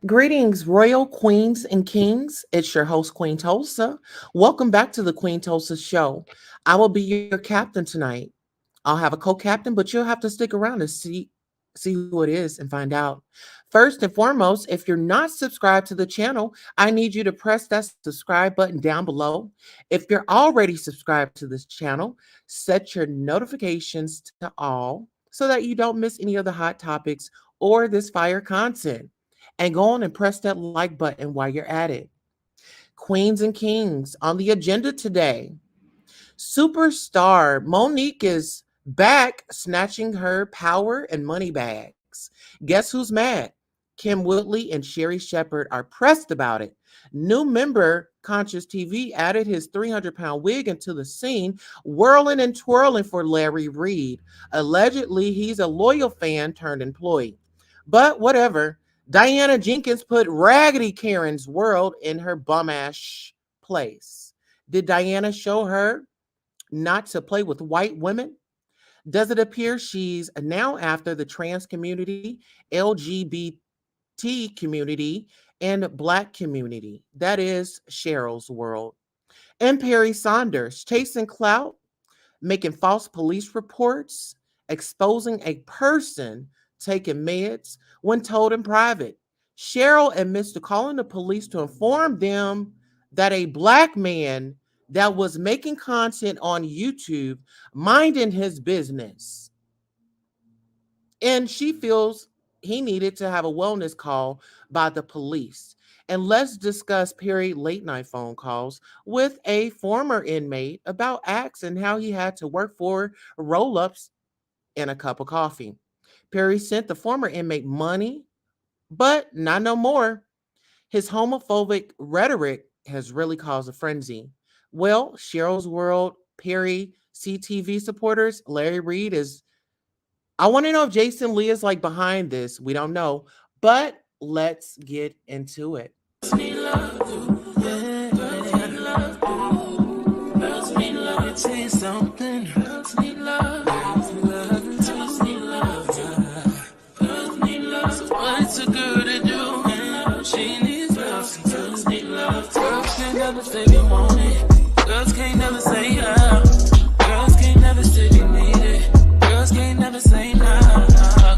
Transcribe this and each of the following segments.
Greetings, royal queens and kings. It's your host, Queen Tulsa. Welcome back to the Queen Tulsa Show. I will be your captain tonight. I'll have a co-captain, but you'll have to stick around to see who it is and find out. First and foremost, if you're not subscribed to the channel, I need you to press that subscribe button down below. If you're already subscribed to this channel, set your notifications to all so that you don't miss any of the hot topics or this fire content. And go on and press that like button while you're at it. Queens and kings on the agenda today. Superstar Monique is back snatching her power and money bags. Guess who's mad? Kim Whitley and Sherri Shepherd are pressed about it. New member Conscious TV added his 300-pound wig into the scene, whirling and twirling for Larry Reed. Allegedly, he's a loyal fan turned employee. But whatever. Diana Jenkins put Raggedy Karen's world in her bum ass place. Did Diana show her not to play with white women? Does it appear she's now after the trans community, LGBT community, and Black community? That is Sharrellsworld. And Perry Saunders chasing clout, making false police reports, exposing a person taking meds when told in private. Cheryl admits to calling the police to inform them that a Black man that was making content on YouTube, minding his business, and she feels he needed to have a wellness call by the police. And let's discuss Perry late night phone calls with a former inmate about acts and how he had to work for roll ups and a cup of coffee. Perry sent the former inmate money, but not no more. His homophobic rhetoric has really caused a frenzy. Well, Sharrellsworld, Perry, CTV supporters, Larry Reed is. I want to know if Jason Lee is like behind this. We don't know, but let's get into it. Never say we want it. Girls can't never say how. Girls can't never say they need it. Girls can't never say nah.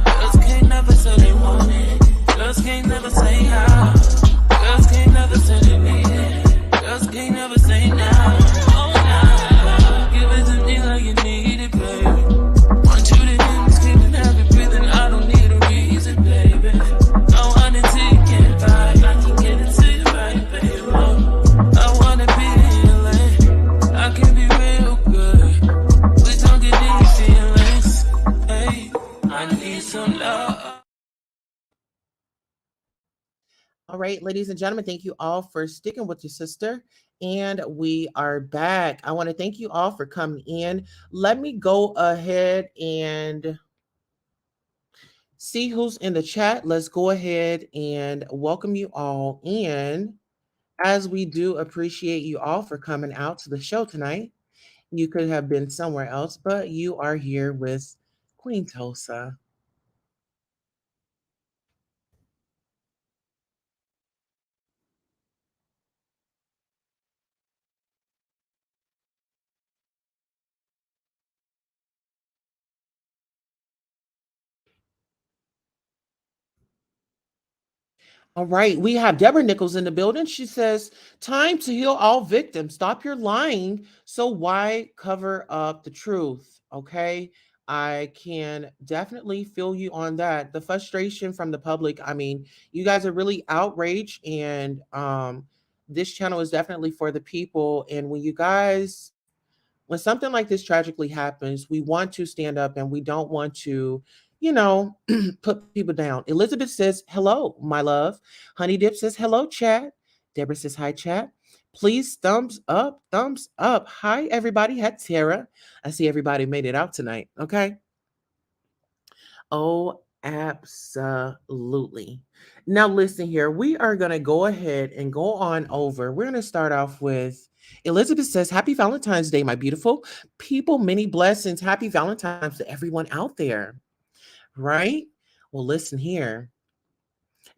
Girls can't never say they want it. Girls can't never say how. Girls can't never say they need it. Girls can't never say nah. Oh nah. Give it to me like you need it, baby. Want you to hear me screaming, have you breathing. I don't need a reason, baby. No one until you can't buy. I can get it to you right, baby. I can be real good. We don't get any feelings. Hey, I need some love. All right, ladies and gentlemen, thank you all for sticking with your sister. And we are back. I want to thank you all for coming in. Let me go ahead and see who's in the chat. Let's go ahead and welcome you all in, as we do appreciate you all for coming out to the show tonight. You could have been somewhere else, but you are here with Queen Tulsa. All right, we have Deborah Nichols in the building. She says, "Time to heal all victims. Stop your lying. So why cover up the truth?" Okay, I can definitely feel you on that. The frustration from the public. I mean, you guys are really outraged, and this channel is definitely for the people. And when something like this tragically happens, we want to stand up and we don't want to, you know, put people down. Elizabeth says, "Hello, my love." Honey Dip says, "Hello, chat." Deborah says, "Hi, chat." Please thumbs up, thumbs up. Hi, everybody. Hi, Tara. I see everybody made it out tonight. Okay. Oh, absolutely. Now, listen here. We are going to go ahead and go on over. We're going to start off with Elizabeth says, "Happy Valentine's Day, my beautiful people. Many blessings. Happy Valentine's to everyone out there." Right? Well, listen here.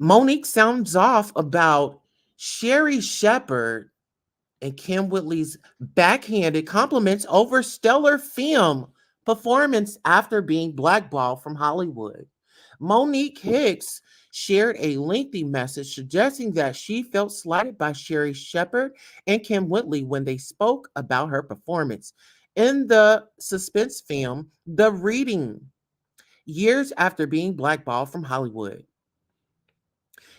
Monique sounds off about Sherri Shepherd and Kim Whitley's backhanded compliments over stellar film performance after being blackballed from Hollywood. Monique Hicks shared a lengthy message suggesting that she felt slighted by Sherri Shepherd and Kim Whitley when they spoke about her performance in the suspense film The Reading, years after being blackballed from Hollywood.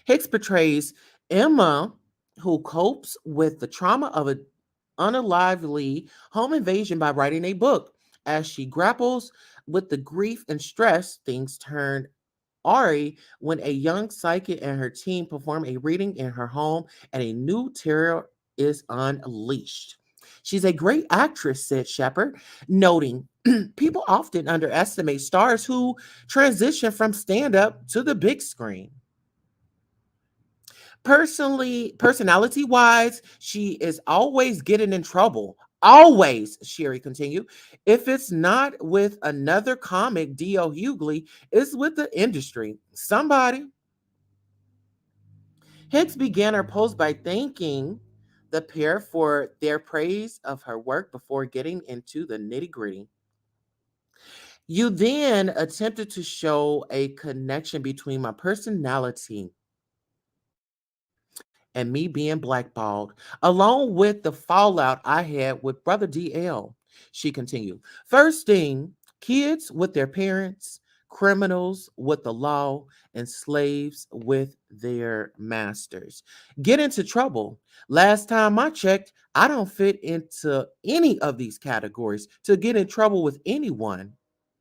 Hicks portrays Emma, who copes with the trauma of an unalively home invasion by writing a book. As she grapples with the grief and stress, things turn Ari when a young psychic and her team perform a reading in her home and a new terror is unleashed. She's a great actress, said Shepard, noting people often underestimate stars who transition from stand up to the big screen. Personality wise, she is always getting in trouble. Always, Sherri continued. If it's not with another comic, D.O. Hughley, it's with the industry. Somebody. Hicks began her post by thanking the pair for their praise of her work before getting into the nitty gritty. You then attempted to show a connection between my personality and me being blackballed, along with the fallout I had with Brother DL. She continued. First thing, kids with their parents, criminals with the law, and slaves with their masters get into trouble. Last time I checked, I don't fit into any of these categories to get in trouble with anyone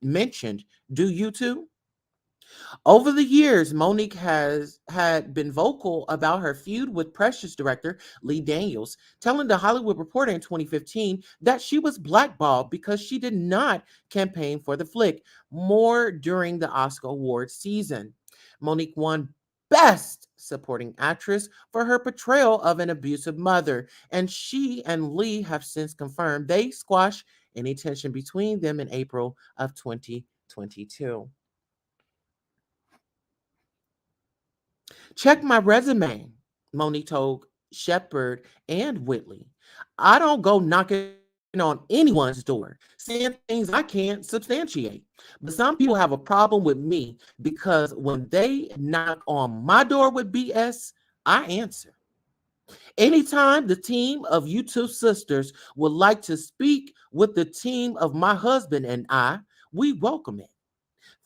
mentioned. Do you too? Over the years, Monique has had been vocal about her feud with Precious director Lee Daniels, telling the Hollywood Reporter in 2015 that she was blackballed because she did not campaign for the flick more during the Oscar Awards season. Monique won Best Supporting Actress for her portrayal of an abusive mother, and she and Lee have since confirmed they squashed any tension between them in April of 2022. Check my resume, Monique told Shepard and Whitley. I don't go knocking on anyone's door, saying things I can't substantiate. But some people have a problem with me because when they knock on my door with BS, I answer. Anytime the team of you two sisters would like to speak with the team of my husband and I, we welcome it.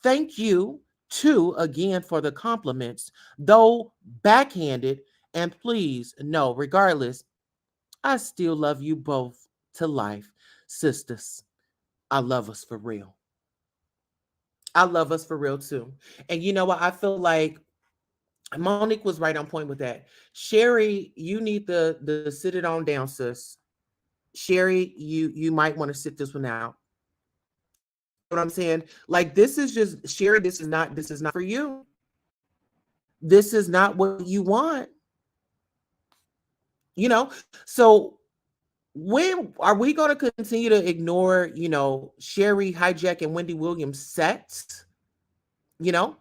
Thank you, too, again for the compliments, though backhanded. And please, no, regardless, I still love you both to life, sisters. I love us for real. I love us for real, too. And you know what? I feel like Monique was right on point with that. Sherri, you need the sit it on down, sis. Sherri, you might want to sit this one out. You know what I'm saying? Like this is just Sherri, this is not for you. This is not what you want. You know, so when are we going to continue to ignore, Sherri Hijack and Wendy Williams sets? You know,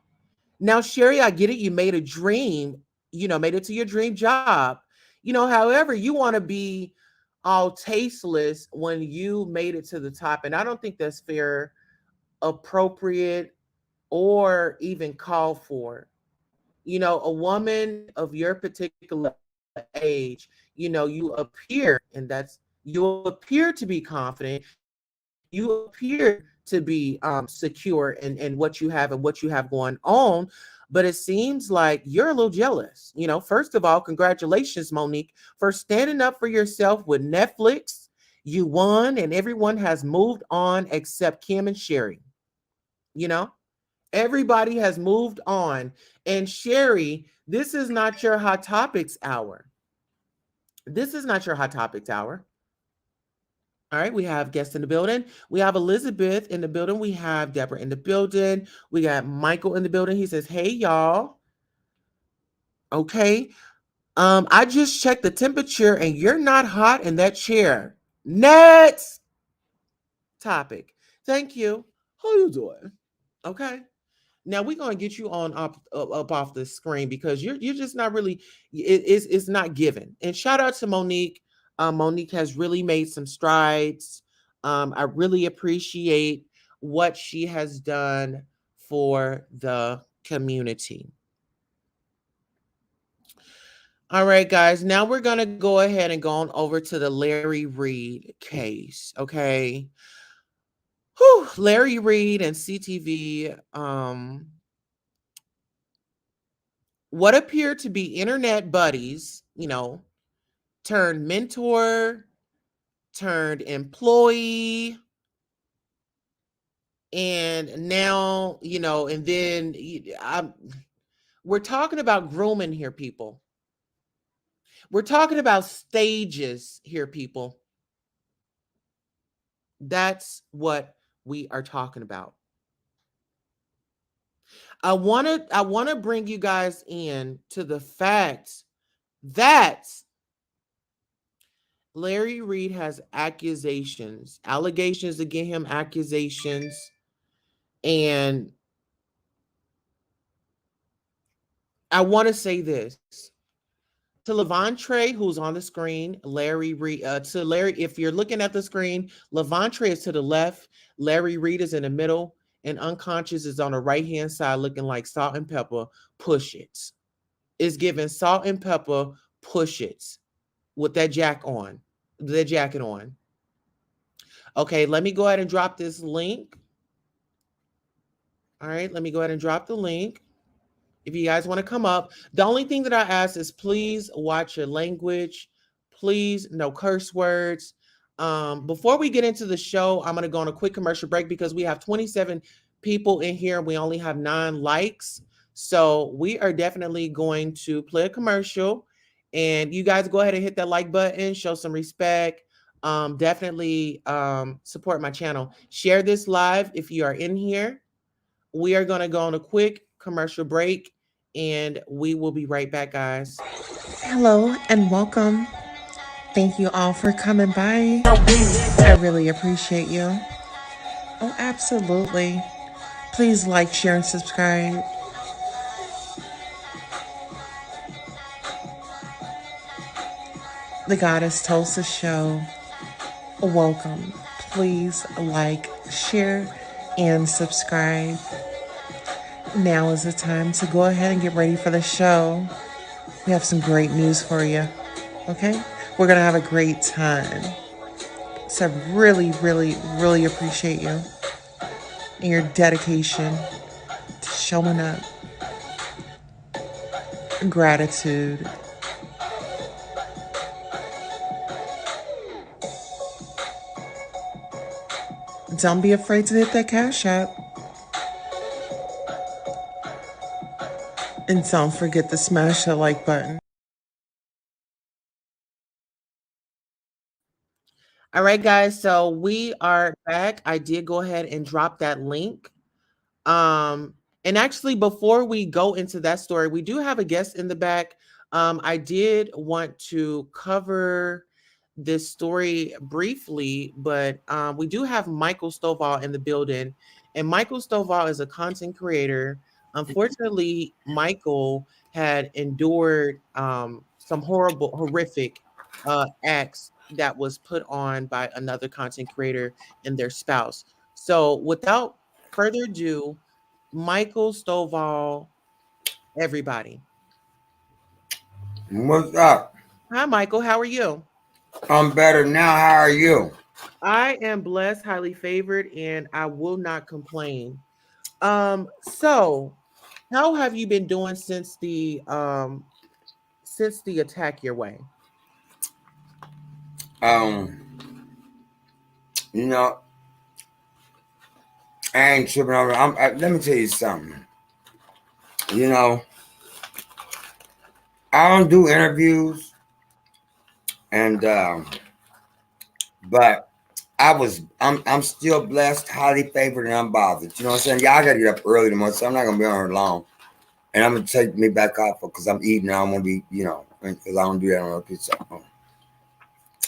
now Sherri, I get it. You made a dream, made it to your dream job. However, you want to be all tasteless when you made it to the top. And I don't think that's fair, appropriate, or even called for. A woman of your particular age, you appear, and you appear to be confident, you appear to be secure in what you have and what you have going on, but it seems like you're a little jealous. First of all, congratulations, Monique, for standing up for yourself with Netflix. You won, and everyone has moved on except Kim and Sherri. you know Everybody has moved on. And Sherri, this is not your hot topics hour. This is not your hot topics hour. All right, we have guests in the building. We have Elizabeth in the building. We have Deborah in the building. We got Michael in the building. He says, "Hey, y'all." Okay. I just checked the temperature and you're not hot in that chair. Next topic. Thank you. How you doing? Okay. Now we're gonna get you on up off the screen because you're just not really it's not given. And shout out to Monique. Monique has really made some strides. I really appreciate what she has done for the community. All right, guys. Now we're gonna go ahead and go on over to the Larry Reid case. Okay. Whew, Larry Reid and CTV. What appeared to be internet buddies, turned mentor, turned employee, and now, and then we're talking about grooming here, people. We're talking about stages here, people. That's what we are talking about. I want to bring you guys in to the fact that Larry Reid has allegations against him, accusations, and I want to say this to Levontre, who's on the screen. Larry Reid, to Larry, if you're looking at the screen, Levontre is to the left, Larry Reid is in the middle, and unconscious is on the right hand side, looking like salt and pepper. Push it. It's giving salt and pepper. Push it with that jacket on. Okay, let me go ahead and drop this link. All right, let me go ahead and drop the link. If you guys want to come up, the only thing that I ask is please watch your language. Please, no curse words. Before we get into the show, I'm going to go on a quick commercial break because we have 27 people in here. We only have 9 likes. So we are definitely going to play a commercial. And you guys go ahead and hit that like button, show some respect. Definitely support my channel. Share this live if you are in here. We are going to go on a quick commercial break. And we will be right back, guys. Hello and welcome. Thank you all for coming by. I really appreciate you. Oh, absolutely. Please like, share, and subscribe. The Goddess Tulsa Show. Welcome. Please like, share, and subscribe. Now is the time to go ahead and get ready for the show. We have some great news for you. Okay? We're going to have a great time. So I really, really, really appreciate you and your dedication to showing up. Gratitude. Don't be afraid to hit that Cash App. And don't forget to smash the like button. All right, guys. So we are back. I did go ahead and drop that link. And actually, before we go into that story, we do have a guest in the back. I did want to cover this story briefly, but we do have Michael Stovall in the building. And Michael Stovall is a content creator. Unfortunately, Michael had endured some horrific acts that was put on by another content creator and their spouse. So without further ado, Michael Stovall, everybody. What's up? Hi, Michael. How are you? I'm better now. How are you? I am blessed, highly favored, and I will not complain. So how have you been doing since the attack your way? You know, I ain't tripping over. Let me tell you something. You know, I don't do interviews, and but I'm still blessed, highly favored, and unbothered. You know what I'm saying? Y'all gotta get up early tomorrow, so I'm not gonna be on here long. And I'm gonna take me back off because I'm eating. I don't want to be, because I don't do that on a pizza.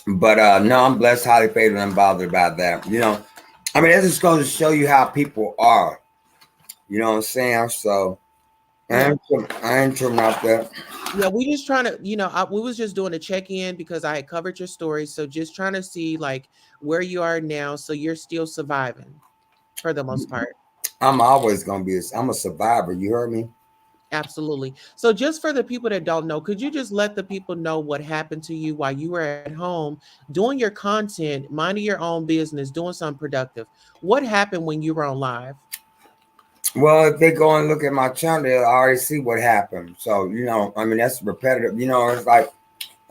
But no, I'm blessed, highly favored, and unbothered about that. I mean, that just goes to show you how people are. You know what I'm saying? So Yeah. I ain't tripping out there. Yeah, we just trying to, we was just doing a check-in because I had covered your story. So just trying to see like where you are now. So you're still surviving for the most part. I'm always gonna be. I'm a survivor. You heard me? Absolutely. So just for the people that don't know, could you just let the people know what happened to you while you were at home doing your content, minding your own business, doing something productive? What happened when you were on live? Well, if they go and look at my channel, they'll already see what happened. So I mean, that's repetitive. It's like,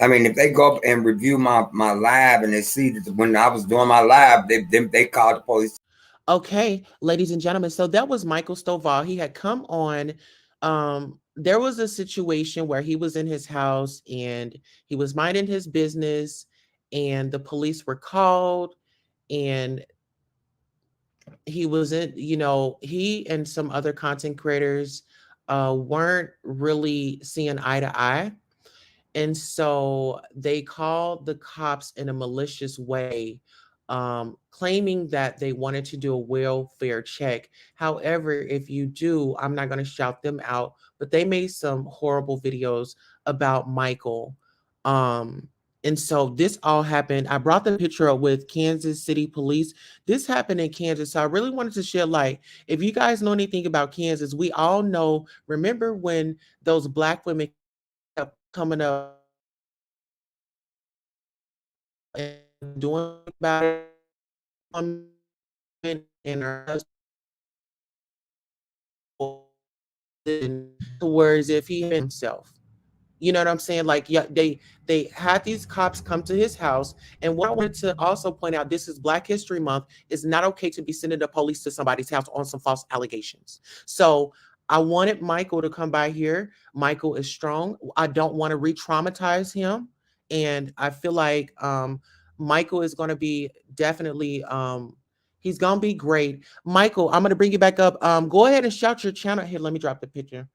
I mean, if they go up and review my live and they see that when I was doing my live, they called the police. Okay, ladies and gentlemen. So that was Michael Stovall. He had come on. There was a situation where he was in his house and he was minding his business, and the police were called, and he was in, he and some other content creators weren't really seeing eye to eye. And so they called the cops in a malicious way, claiming that they wanted to do a welfare check. However, if you do, I'm not going to shout them out, but they made some horrible videos about Michael. Um, and so this all happened. I brought the picture up with Kansas City Police. This happened in Kansas. So I really wanted to share light. If you guys know anything about Kansas, we all know, remember when those black women kept coming up and doing about it, woman and her husband towards if he himself. You know what I'm saying? Like, yeah, they had these cops come to his house. And what I wanted to also point out, this is Black History Month. It's not okay to be sending the police to somebody's house on some false allegations. So I wanted Michael to come by here. Michael is strong. I don't want to re-traumatize him. And I feel like Michael is going to be definitely he's gonna be great. Michael, I'm gonna bring you back up. Go ahead and shout your channel. Here, let me drop the picture.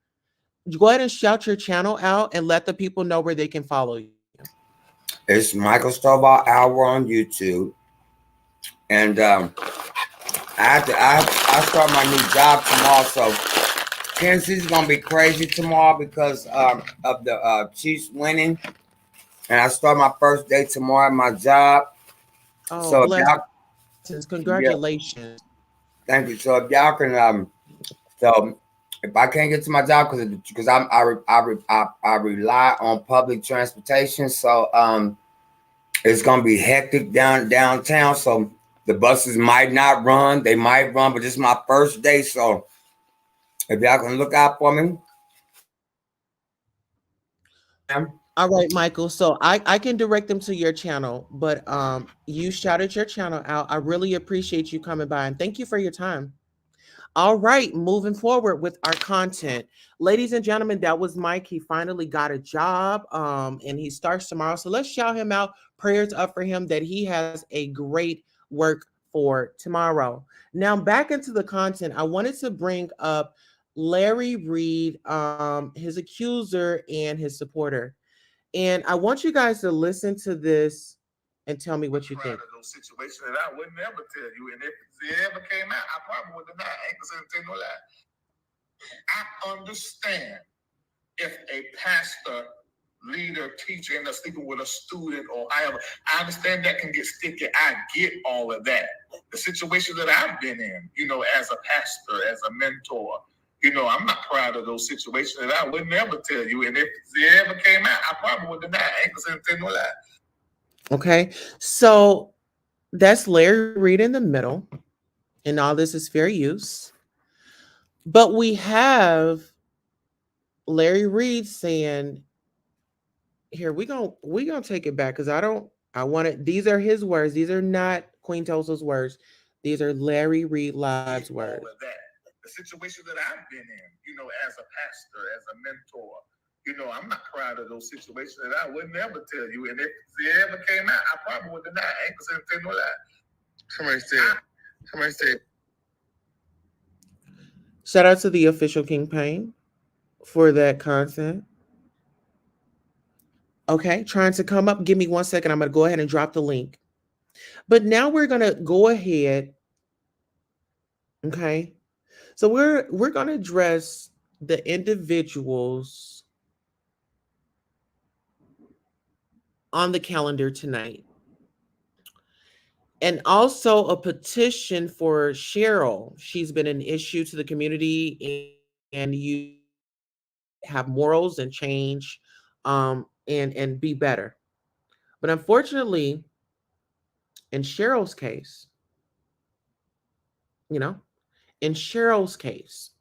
Go ahead and shout your channel out and let the people know where they can follow you. It's Michael Stovall Hour on YouTube, and I start my new job tomorrow. So Kansas City's gonna be crazy tomorrow because of the Chiefs winning, and I start my first day tomorrow at my job. Oh, So if y'all, blessings. yeah, Congratulations. thank you. So if y'all can so if I can't get to my job because I rely on public transportation, so it's gonna be hectic downtown. So the buses might not run, they might run, but this is my first day, so if y'all can look out for me. All right, Michael. So I can direct them to your channel, but you shouted your channel out. I really appreciate you coming by and thank you for your time. All right, moving forward with our content. Ladies and gentlemen, that was Mike. He finally got a job and he starts tomorrow. So let's shout him out. Prayers up for him that he has a great work for tomorrow. Now, back into the content, I wanted to bring up Larry Reed, his accuser and his supporter. And I want you guys to listen to this and tell me what you think. Those situations that I would never tell you, and if it ever came out, I probably would deny. I ain't gonna tell no lie. I understand if a pastor, leader, teacher, and sleeping with a student or however, I understand that can get sticky. I get all of that. The situation that I've been in, as a pastor, as a mentor, I'm not proud of those situations that I would never tell you. And if it ever came out, I probably would deny. I ain't gonna tell no lie. Okay, so that's Larry Reed in the middle, and all this is fair use. But we have Larry Reed saying, "Here we gonna take it back because I want it. These are his words. These are not Queen Tulsa's words. These are Larry Reed Live's words." The situation that I've been in, as a pastor, as a mentor, I'm not proud of those situations that I would never tell you. And if it ever came out, I probably would deny. I ain't gonna tell no lie. Somebody said. Shout out to the official King Payne for that content. Okay, trying to come up. Give me 1 second. I'm going to go ahead and drop the link. But now we're going to go ahead. Okay. So we're going to address the individuals on the calendar tonight, and also a petition for Cheryl. She's been an issue to the community, and you have morals and change, and be better. But unfortunately, in Cheryl's case, you know, in Cheryl's case,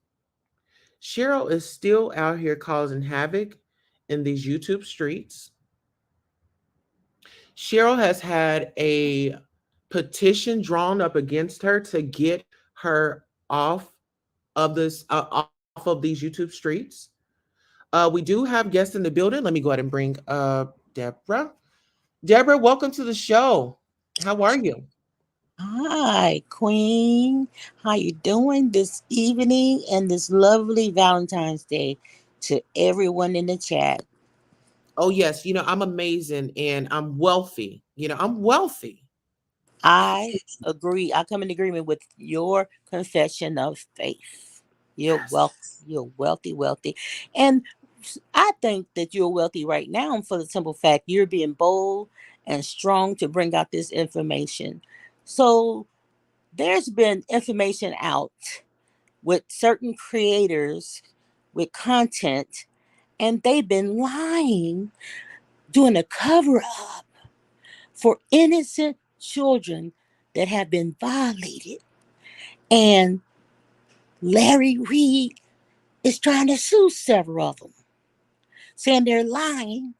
Cheryl is still out here causing havoc in these YouTube streets. Cheryl has had a petition drawn up against her to get her off of these YouTube streets. We do have guests in the building. Let me go ahead and bring Deborah. Deborah, welcome to the show. How are you? Hi, Queen. How you doing this evening and this lovely Valentine's Day to everyone in the chat? Oh yes, I'm amazing and I'm wealthy. I'm wealthy. I agree. I come in agreement with your confession of faith. You're Yes. wealthy. You're wealthy, wealthy, and I think that you're wealthy right now for the simple fact you're being bold and strong to bring out this information. So there's been information out with certain creators with content, and they've been lying, doing a cover up for innocent children that have been violated. And Larry Reed is trying to sue several of them, saying they're lying.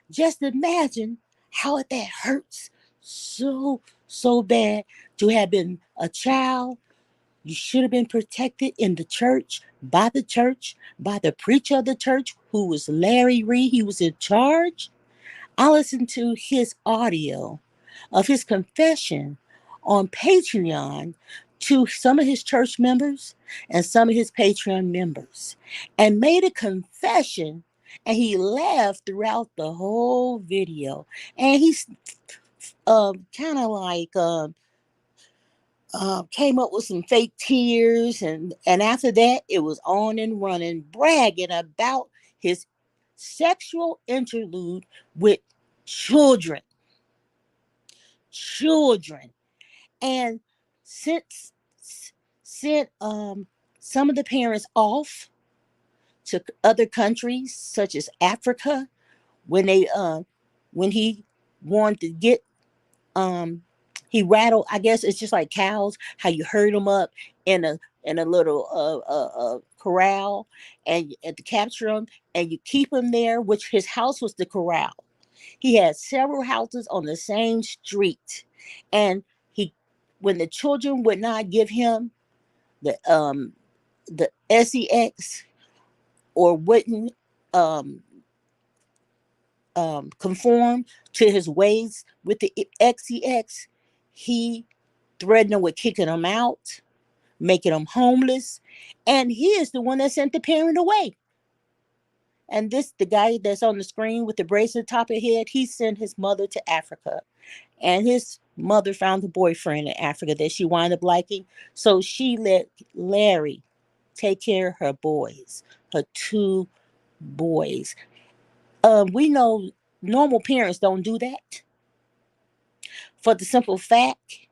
Just imagine how that hurts so bad to have been a child. You should have been protected in the church, by the preacher of the church, who was Larry Reed. He was in charge. I listened to his audio of his confession on Patreon to some of his church members and some of his Patreon members, and made a confession. And he laughed throughout the whole video. And he's kind of like came up with some fake tears, and after that it was on and running, bragging about his sexual interlude with children. And since sent some of the parents off to other countries such as Africa, when they when he wanted to get he rattled, I guess it's just like cows, how you herd them up in a little corral, and to capture them, and you keep them there, which his house was the corral. He had several houses on the same street, and he when the children would not give him the sex, or wouldn't um conform to his ways with the sex, he threatened them with kicking them out, making them homeless, and he is the one that sent the parent away. And the guy that's on the screen with the bracelet top of head, he sent his mother to Africa, and his mother found a boyfriend in Africa that she wound up liking, so she let Larry take care of her boys, her two boys. We know normal parents don't do that, for the simple fact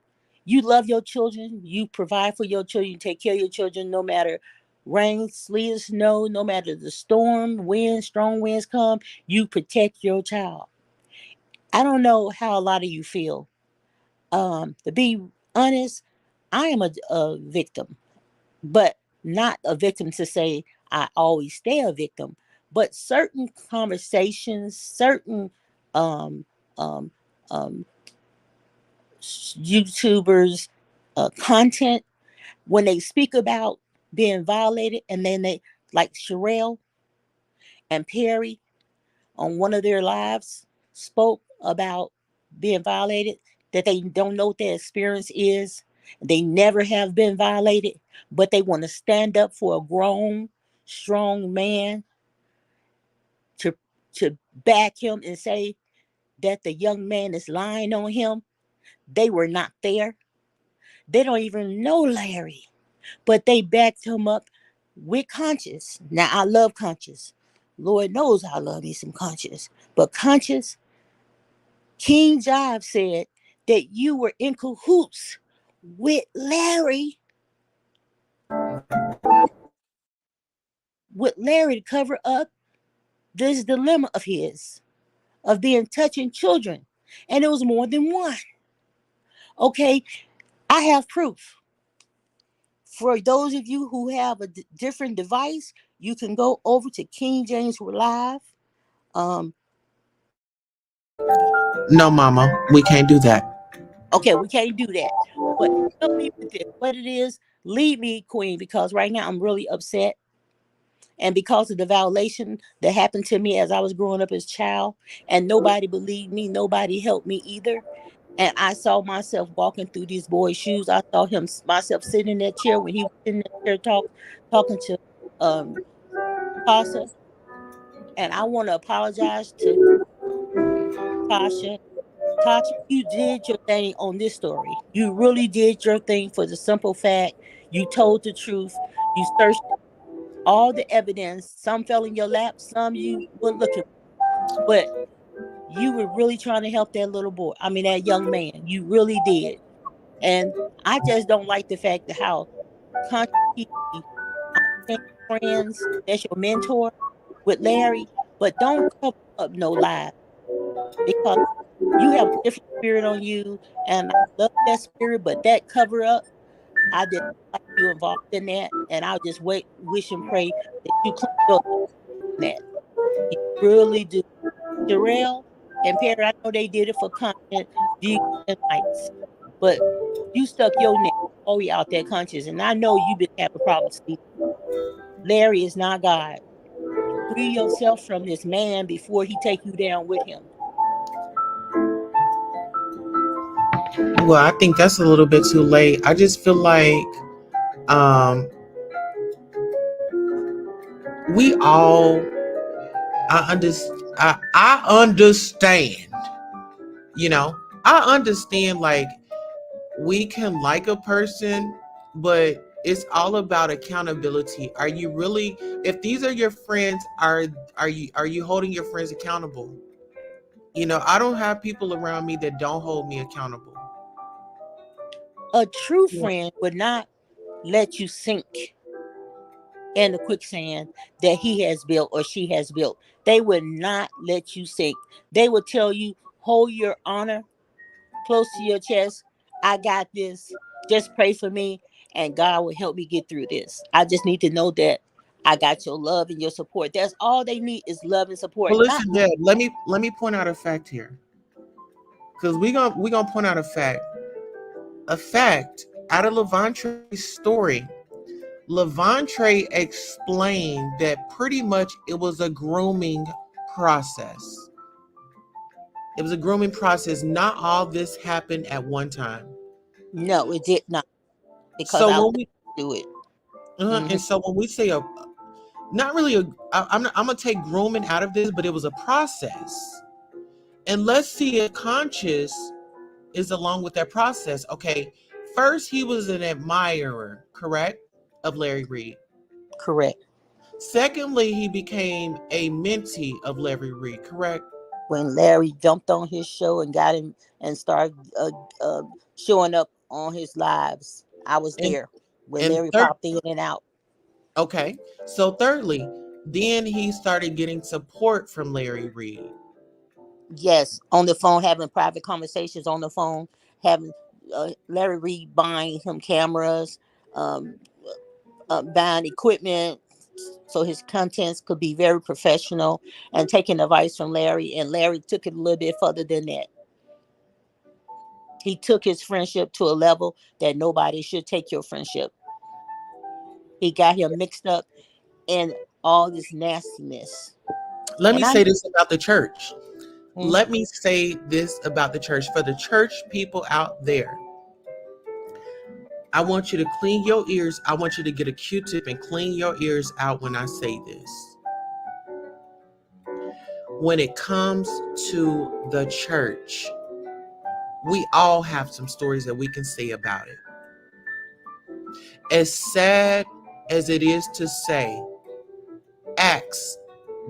you love your children, you provide for your children, you take care of your children no matter rain, sleet, or snow, no matter the storm, wind, strong winds come, you protect your child. I don't know how a lot of you feel. To be honest, I am a victim, but not a victim to say I always stay a victim. But certain conversations, certain um, um, um, YouTubers' content, when they speak about being violated, and then they, like Sherrell and Perry on one of their lives, spoke about being violated, that they don't know what their experience is. They never have been violated, but they want to stand up for a grown, strong man to back him and say that the young man is lying on him. They were not there. They don't even know Larry. but they backed him up with Conscious. Now I love Conscious. Lord knows I love me some Conscious. But Conscious, Kingjives said that you were in cahoots with Larry, to cover up this dilemma of his, of being touching children. And it was more than one. Okay, I have proof. For those of you who have a different device, you can go over to King James Live. No, Mama, we can't do that. Okay, we can't do that. But help me with this. What it is, lead me, Queen, because right now I'm really upset. And because of the violation that happened to me as I was growing up as a child, and nobody believed me, nobody helped me either. And I saw myself walking through these boys' shoes. I saw myself sitting in that chair when he was in that chair talking to Tulsa. And I want to apologize to Tasha. Tasha, you did your thing on this story. You really did your thing for the simple fact you told the truth. You searched all the evidence. Some fell in your lap, some you weren't looking for. But you were really trying to help that little boy. I mean, that young man. You really did. And I just don't like the fact that how conscious I'm friends, that's your mentor with Larry, but don't cover up no lies because you have a different spirit on you, and I love that spirit, but that cover up, I didn't like you involved in that, and I'll just wish and pray that you clean your that. You really do. Sharrell and Perry, I know they did it for content, views, and likes, but you stuck your neck all the way out there conscious, and I know you've been having problems sleeping. Larry is not God. Free yourself from this man before he take you down with him. Well, I think that's a little bit too late. I just feel like we all I understand. You know, I understand like we can like a person, but it's all about accountability. Are you really, if these are your friends, are you holding your friends accountable? You know, I don't have people around me that don't hold me accountable. A true friend would not let you sink in the quicksand that he has built or she has built. They would not let you sink. They would tell you, hold your honor close to your chest. I got this. Just pray for me, and God will help me get through this. I just need to know that I got your love and your support. That's all they need is love and support. Well, listen, Dad, let me point out a fact here. Because we gonna point out a fact. A fact out of Levantre's story. Levantre explained that pretty much it was a grooming process. It was a grooming process. Not all this happened at one time. No, it did not. Because So I when we do it. and so when we say not really I'm gonna take grooming out of this, but it was a process. And let's see if Conscious is along with that process. Okay, first he was an admirer, correct, of Larry Reed. Correct. Secondly, he became a mentee of Larry Reed, correct? When Larry jumped on his show and got him and started showing up on his lives, I was there when And Larry popped in and out. Okay, so thirdly, then he started getting support from Larry Reed. Yes, on the phone, having private conversations on the phone, having Larry Reed buying him cameras, um, buying equipment so his contents could be very professional, and taking advice from Larry. And Larry took it a little bit further than that. He took his friendship to a level that nobody should take your friendship. He got him mixed up in all this nastiness. Let me And say this about the church. Hmm? Let me say this about the church. For the church people out there, I want you to clean your ears. I want you to get a Q-tip and clean your ears out when I say this. When it comes to the church, we all have some stories that we can say about it. As sad as it is to say, acts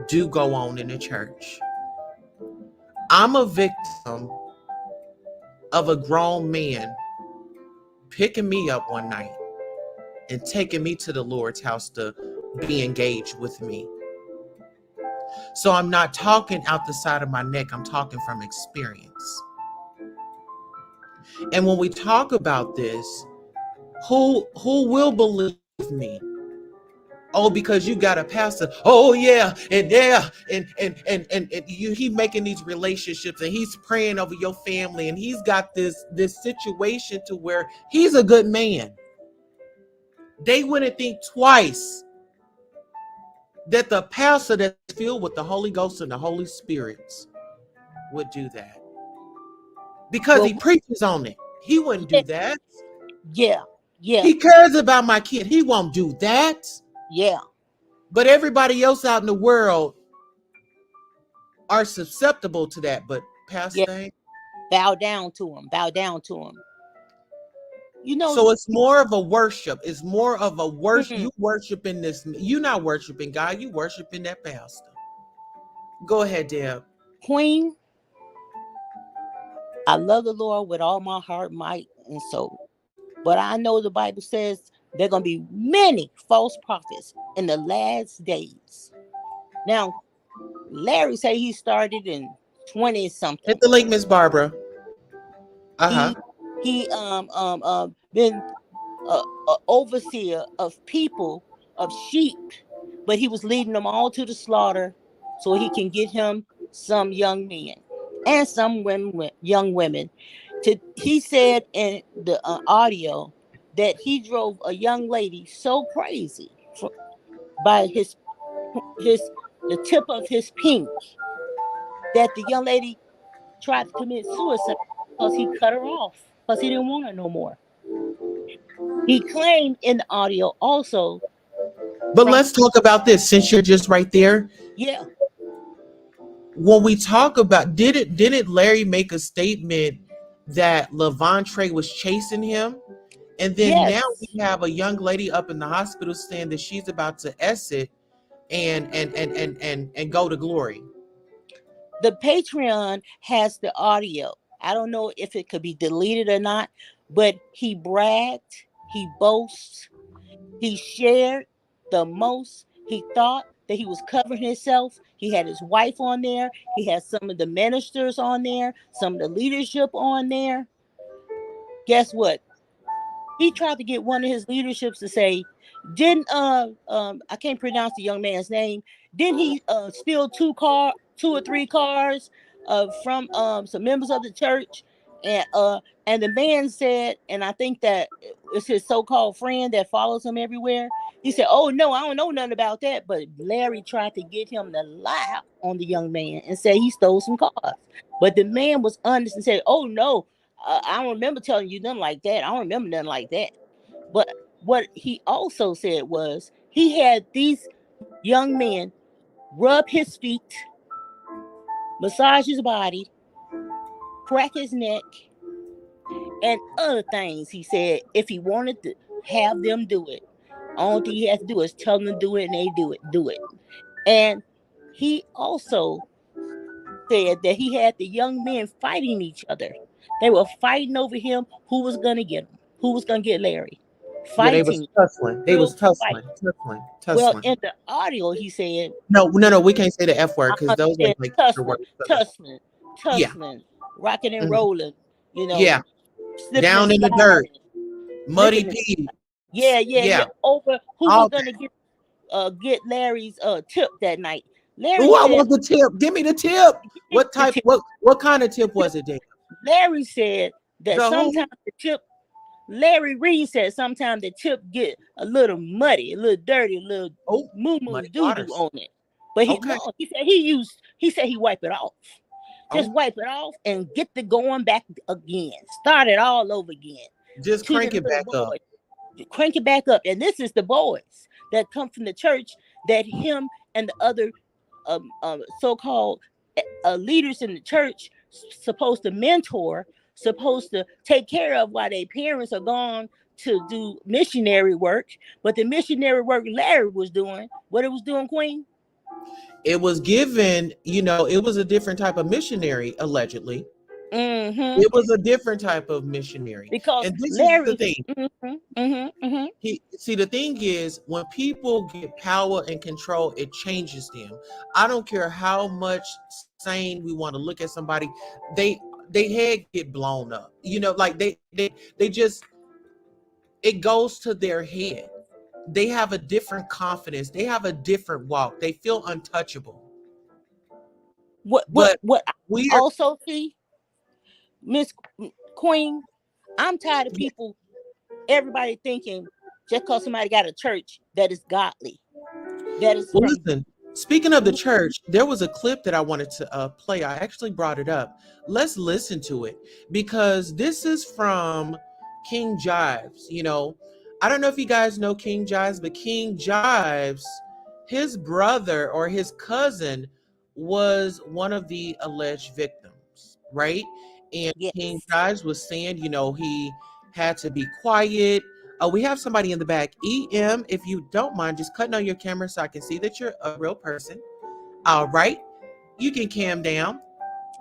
do go on in the church. I'm a victim of a grown man picking me up one night and taking me to the Lord's house to be engaged with me. So I'm not talking out the side of my neck, I'm talking from experience. And when we talk about this, who will believe me? Oh, because you got a pastor. Oh yeah, and yeah, and he making these relationships, and he's praying over your family, and he's got this situation to where he's a good man. They wouldn't think twice that the pastor that's filled with the Holy Ghost and the Holy Spirit would do that, because he preaches on it. He wouldn't do that. Yeah. He cares about my kid. He won't do that. Yeah. But everybody else out in the world are susceptible to that. But Pastor, bow down to him. Bow down to him. You know. So it's more of a worship. It's more of a worship. You worshiping this. You're not worshiping God. You worshiping that pastor. Go ahead, Deb. Queen, I love the Lord with all my heart, might, and soul. But I know the Bible says there are going to be many false prophets in the last days. Now, Larry say he started in 20 something. Hit the link, Miss Barbara. He been a overseer of people, of sheep, but he was leading them all to the slaughter so he can get him some young men and some women, young women. He said in the audio that he drove a young lady so crazy by the tip of his pink that the young lady tried to commit suicide because he cut her off because he didn't want her no more. He claimed in the audio also. But let's talk about this since you're just right there. Yeah. When we talk about, didn't Larry make a statement that Levontre was chasing him? And then now we have a young lady up in the hospital saying that she's about to exit and go to glory. The Patreon has the audio. I don't know if it could be deleted or not, but he bragged, he boasts, he shared the most. He thought that he was covering himself. He had his wife on there. He had some of the ministers on there, some of the leadership on there. Guess what? He tried to get one of his leaderships to say, didn't I can't pronounce the young man's name. Didn't he steal two or three cars from some members of the church? And the man said, and I think that it's his so-called friend that follows him everywhere. He said, oh no, I don't know nothing about that. But Larry tried to get him to lie on the young man and say he stole some cars. But the man was honest and said, oh no, I don't remember telling you nothing like that. I don't remember nothing like that. But what he also said was he had these young men rub his feet, massage his body, crack his neck, and other things. He said if he wanted to have them do it, all thing he has to do is tell them to do it, and they do it. And he also said that he had the young men fighting each other. They were fighting over him, who was going to get him, who was going to get Larry. Fighting. They was tussling. Well, in the audio, he said, No, we can't say the F word because those are like tussling, rocking and rolling, you know. Yeah. Down in the dirt, muddy pee. Yeah. Over who was going to get Larry's tip that night. Larry I want the tip. Give me the tip. What type? What kind of tip was it, Dave? Larry said that sometimes the tip. Larry Reed said sometimes the tip get a little muddy, a little dirty, a little moo doo on it. But he said he wipe it off. Just wipe it off and get the going back again. Start it all over again. Just crank it back up. Crank it back up. And this is the boys that come from the church that him and the other so-called leaders in the church supposed to mentor, supposed to take care of while their parents are gone to do missionary work, but the missionary work Larry was doing, what it was doing, Queen? It was given, it was a different type of missionary, allegedly. Mm-hmm. It was a different type of missionary. Because And this is the Larry, thing. mm-hmm. See, the thing is, when people get power and control, it changes them. I don't care how much sane we want to look at somebody, they head get blown up. Like they just, it goes to their head. They have a different confidence. They have a different walk. They feel untouchable. What But I we are also see, Miss Queen, I'm tired of people, everybody thinking just because somebody got a church that is godly, that is Well, from. listen, speaking of the church, there was a clip that I wanted to play. I actually brought it up. Let's listen to it because this is from Kingjives. I don't know if you guys know Kingjives, but Kingjives, his brother or his cousin was one of the alleged victims, right? And Yes. Kingjives was saying, he had to be quiet. Oh, we have somebody in the back. EM, if you don't mind, just cutting on your camera so I can see that you're a real person. All right. You can cam down.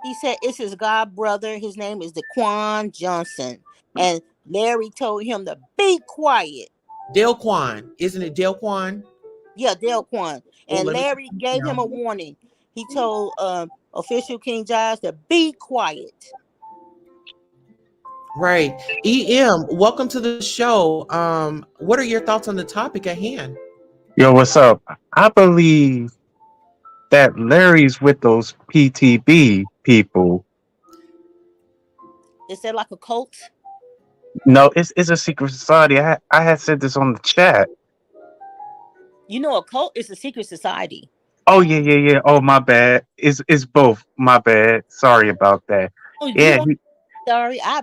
He said it's his god brother. His name is Daquan Johnson. And Larry told him to be quiet. Delquan. Isn't it Delquan? Yeah, Delquan. Oh, And let me Larry gave him a down. warning. He told official Kingjives to be quiet. Right. EM, welcome to the show. What are your thoughts on the topic at hand? Yo, what's up? I believe that Larry's with those PTB people. Is that like a cult? No, it's a secret society. I had said this on the chat. You know, a cult is a secret society. Oh yeah. Oh my bad. It's both. My bad. Sorry about that. Oh, you Yeah, don't. Sorry, I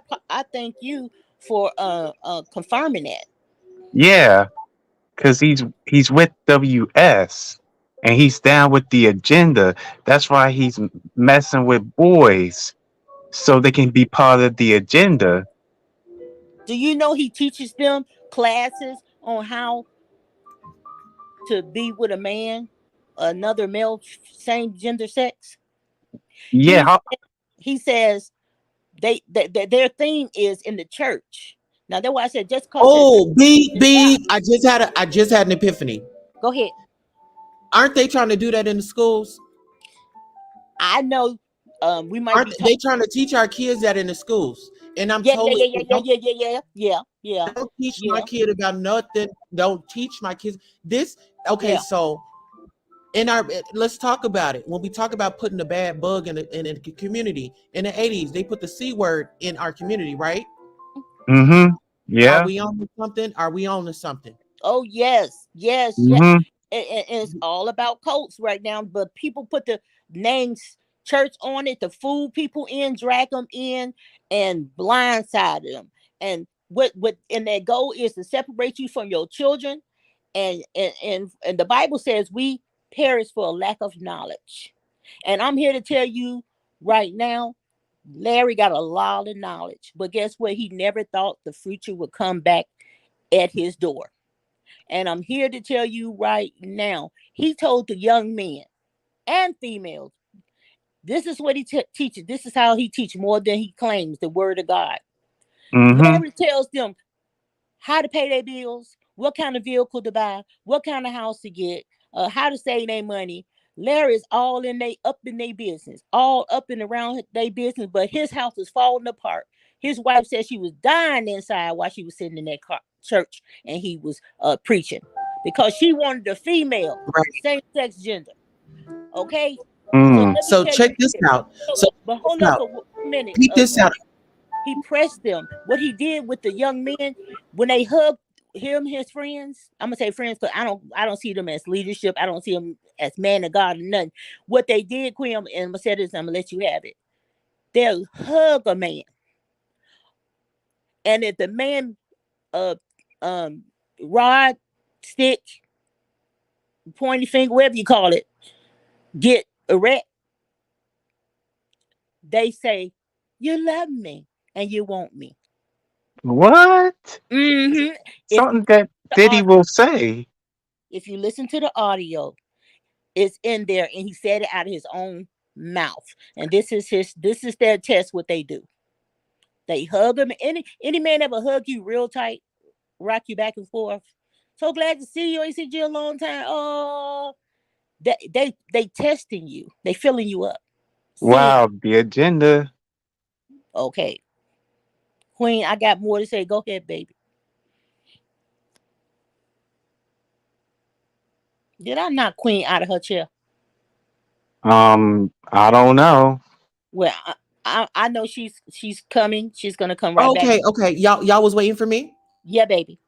thank you for confirming that. yeah, because he's with WS and he's down with the agenda. That's why he's messing with boys so they can be part of the agenda. Do you know he teaches them classes on how to be with a man, another male, same gender sex? Yeah, He says their theme is in the church. Now that's why I said just cause it's Oh, B. I just had an epiphany. go ahead. Aren't they trying to do that in the schools? I know we might Aren't be they trying to teach our kids that in the schools? And I'm yeah, totally don't teach my yeah, kid about nothing. Don't teach my kids this. Okay, yeah. so let's talk about it. When we talk about putting a bad bug in the community, in the 80s, they put the C word in our community, right? Are yeah. we on to something? Are we on to something? Oh yes. Mm-hmm. And it's all about cults right now, but people put the names church on it to fool people in, drag them in, and blindside them. And what and their goal is to separate you from your children. And the Bible says we perish for a lack of knowledge. And I'm here to tell you right now, Larry got a lot of knowledge, but guess what? He never thought the future would come back at his door. And I'm here to tell you right now, he told the young men and females, this is what he teaches. This is how he teaches more than he claims the word of God. Mm-hmm. Larry tells them how to pay their bills, what kind of vehicle to buy, what kind of house to get, how to save their money. Larry is all up in their business, all up and around their business, but his house is falling apart. His wife said she was dying inside while she was sitting in that church and he was preaching because she wanted a female, Right. same-sex gender. Okay? So Mm. let me So tell check you this this. out. So But check hold this up out. for 1 minute, Keep this out. Queen. He pressed them. What he did with the young men when they hugged him, his friends. I'm gonna say friends because I don't see them as leadership. I don't see them as man of God or nothing. What they did, Queen, and I'm gonna say this. I'm gonna let you have it. They'll hug a man, and if the man, uh, rod, stick, pointy finger, whatever you call it, get erect, they say, "You love me and you want me." What? Mm-hmm. If you Something that the Diddy au- will say. if you listen to the audio, it's in there, and he said it out of his own mouth. And this is their test. What they do, they hug him. Any man ever hug you real tight, rock you back and forth? So glad to see you. Ain't seen you a long time. Oh, they testing you. They filling you up. Seeing, Wow, the agenda. okay, Queen, I got more to say. Go ahead, baby. Did I knock Queen out of her chair? I don't know. Well, I know she's coming. She's gonna come right back. Okay, okay. Y'all was waiting for me? Yeah, baby.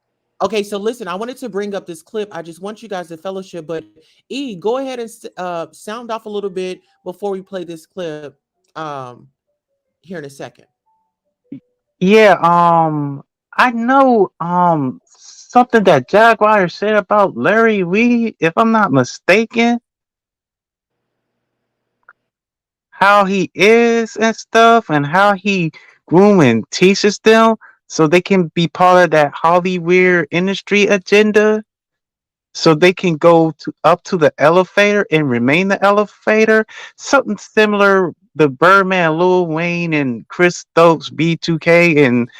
Okay, so listen, I wanted to bring up this clip. I just want you guys to fellowship, but E, go ahead and sound off a little bit before we play this clip here in a second. Yeah, I know something that Jaguar said about Larry Weed, if I'm not mistaken, how he is and stuff, and how he groom and teaches them so they can be part of that Hollywood industry agenda, so they can go to up to the elevator and remain the elevator. Something similar the Birdman, Lil Wayne, and Chris Stokes, B2K, and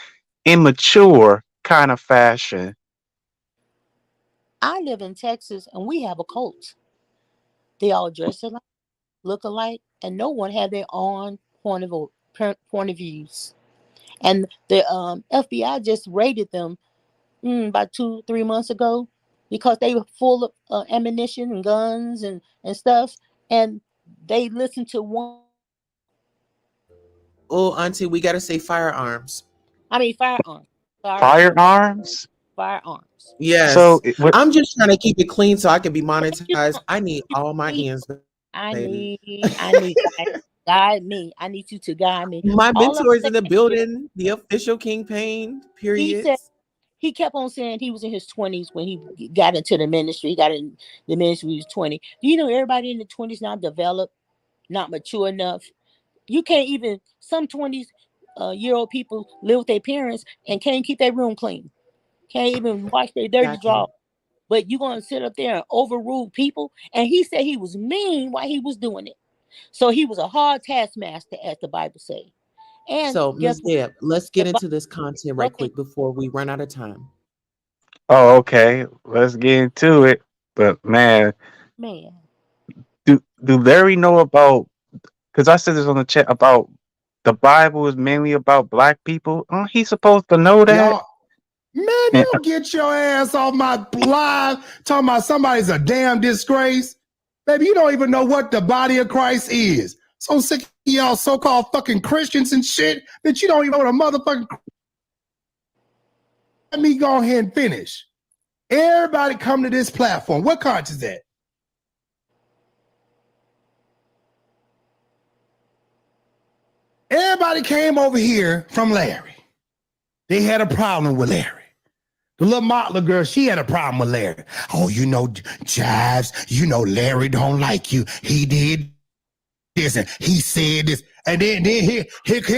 immature kind of fashion. I live in Texas, and we have a cult. They all dress alike, look alike, and no one had their own point of views. And the FBI just raided them about 2 3 months ago because they were full of ammunition and guns and stuff, and they listened to one. Oh, Auntie, we gotta say firearms. I mean, firearms, firearms, Firearms. firearms. So Yes. what? I'm just trying to keep it clean so I can be You monetized. know, I need all my need- ends, baby. I need guide me. I need you to guide me. My All I'm mentor is in the saying is, building, the official King Pain, he period. said he kept on saying he was in his 20s when he got into the ministry. He got in the ministry when he was 20. Do you know everybody in the 20s now developed, not mature enough? You can't even some 20s year old people live with their parents and can't keep their room clean. Can't even wash their dirty Exactly. drawers. But you're gonna sit up there and overrule people. And he said he was mean while he was doing it. So he was a hard taskmaster, as the Bible says. And So, guess Ms. what? Deb, let's The get Bible, into this content go right ahead, quick before we run out of time. Oh, okay. Let's get into it. But man, man. do Larry know about? Because I said this on the chat about the Bible is mainly about black people. Aren't he supposed to know that? Y'all, man, And, you get your ass off my live talking about somebody's a damn disgrace. Baby, you don't even know what the body of Christ is. So sick of y'all so-called fucking Christians and shit that you don't even know what a motherfucking. Let me go ahead and finish. Everybody come to this platform. What content is that? Everybody came over here from Larry. They had a problem with Larry. The little Motley girl, she had a problem with Larry. Oh, you know, Jives, you know Larry don't like you. He did this and he said this. And then here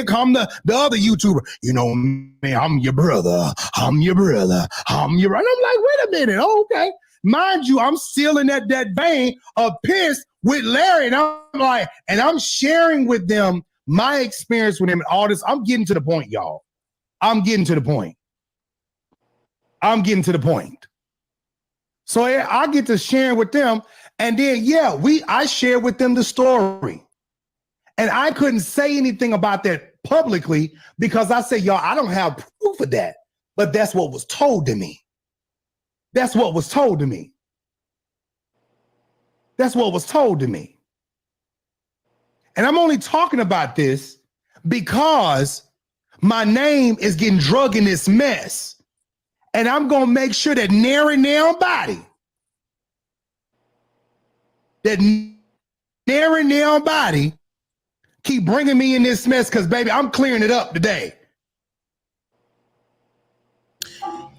come the other YouTuber. You know, man, I'm your brother. I'm your brother. I'm your brother. And I'm like, wait a minute. Oh, okay. Mind you, I'm still in that vein of piss with Larry. And I'm like, and I'm sharing with them my experience with him and all this. I'm getting to the point, y'all. I'm getting to the point. So yeah, I get to share with them. And then, yeah, I share with them the story. And I couldn't say anything about that publicly because I said, y'all, I don't have proof of that. But that's what was told to me. That's what was told to me. That's what was told to me. And I'm only talking about this because my name is getting drug in this mess. And I'm going to make sure that nary nail body keep bringing me in this mess because, baby, I'm clearing it up today.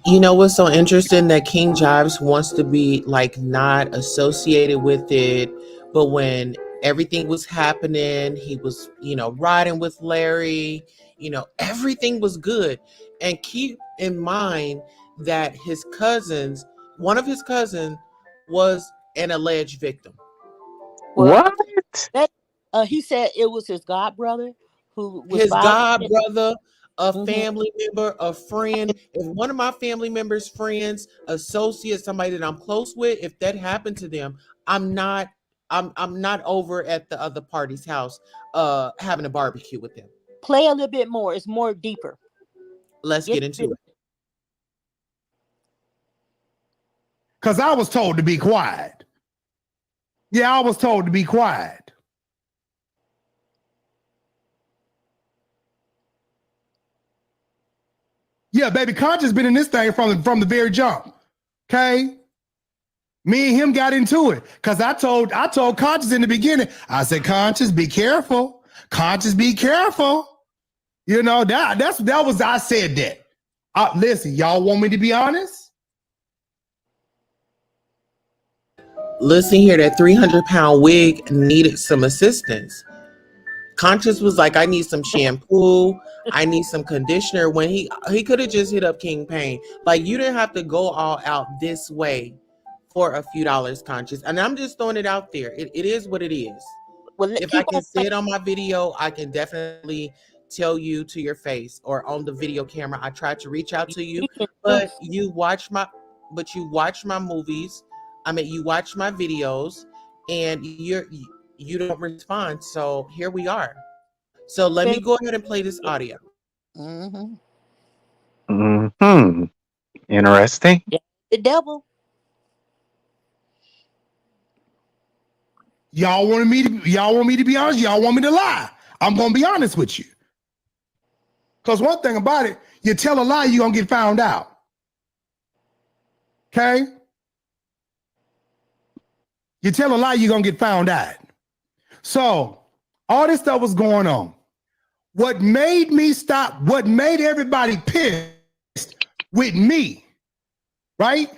You know what's so interesting? That Kingjives wants to be like not associated with it, but when everything was happening, he was, riding with Larry, everything was good. And keep in mind that one of his cousins was an alleged victim. Well, What? that he said it was his god brother who was His god violated. brother, a Hmm. family member, a friend. If one of my family members, friends, associates, somebody that I'm close with, if that happened to them, I'm not I'm not over at the other party's house having a barbecue with them. Play a little bit more. It's more deeper. Let's Get get into it. it. Because I was told to be quiet. Yeah, I was told to be quiet. Yeah, baby, Conscious been in this thing from the very jump. Okay. Me and him got into it. Cause I told Conscious in the beginning, I said, Conscious, be careful. Conscious, be careful. You know, that was I said that. Listen, y'all want me to be honest? Listen here, that 300-pound wig needed some assistance. Conscious was like, I need some shampoo, I need some conditioner. When he could have just hit up King Pain. Like, you didn't have to go all out this way for a few dollars, Conscious. And I'm just throwing it out there. It is what it is. Well, If I keep can on say playing. it on my video, I can definitely tell you to your face, or on the video camera. I tried to reach out to you, Speak in but truth. you watch my movies. I mean, you watch my videos, and you don't respond. So here we are. So let me Been- go ahead and play this audio. Mhm. Hmm. Interesting. Yeah. The devil. Y'all want me to be honest? Y'all want me to lie? I'm gonna be honest with you. Because one thing about it, you tell a lie, you're gonna get found out. Okay? You tell a lie, you're gonna get found out. So all this stuff was going on. What made me stop, what made everybody pissed with me, right?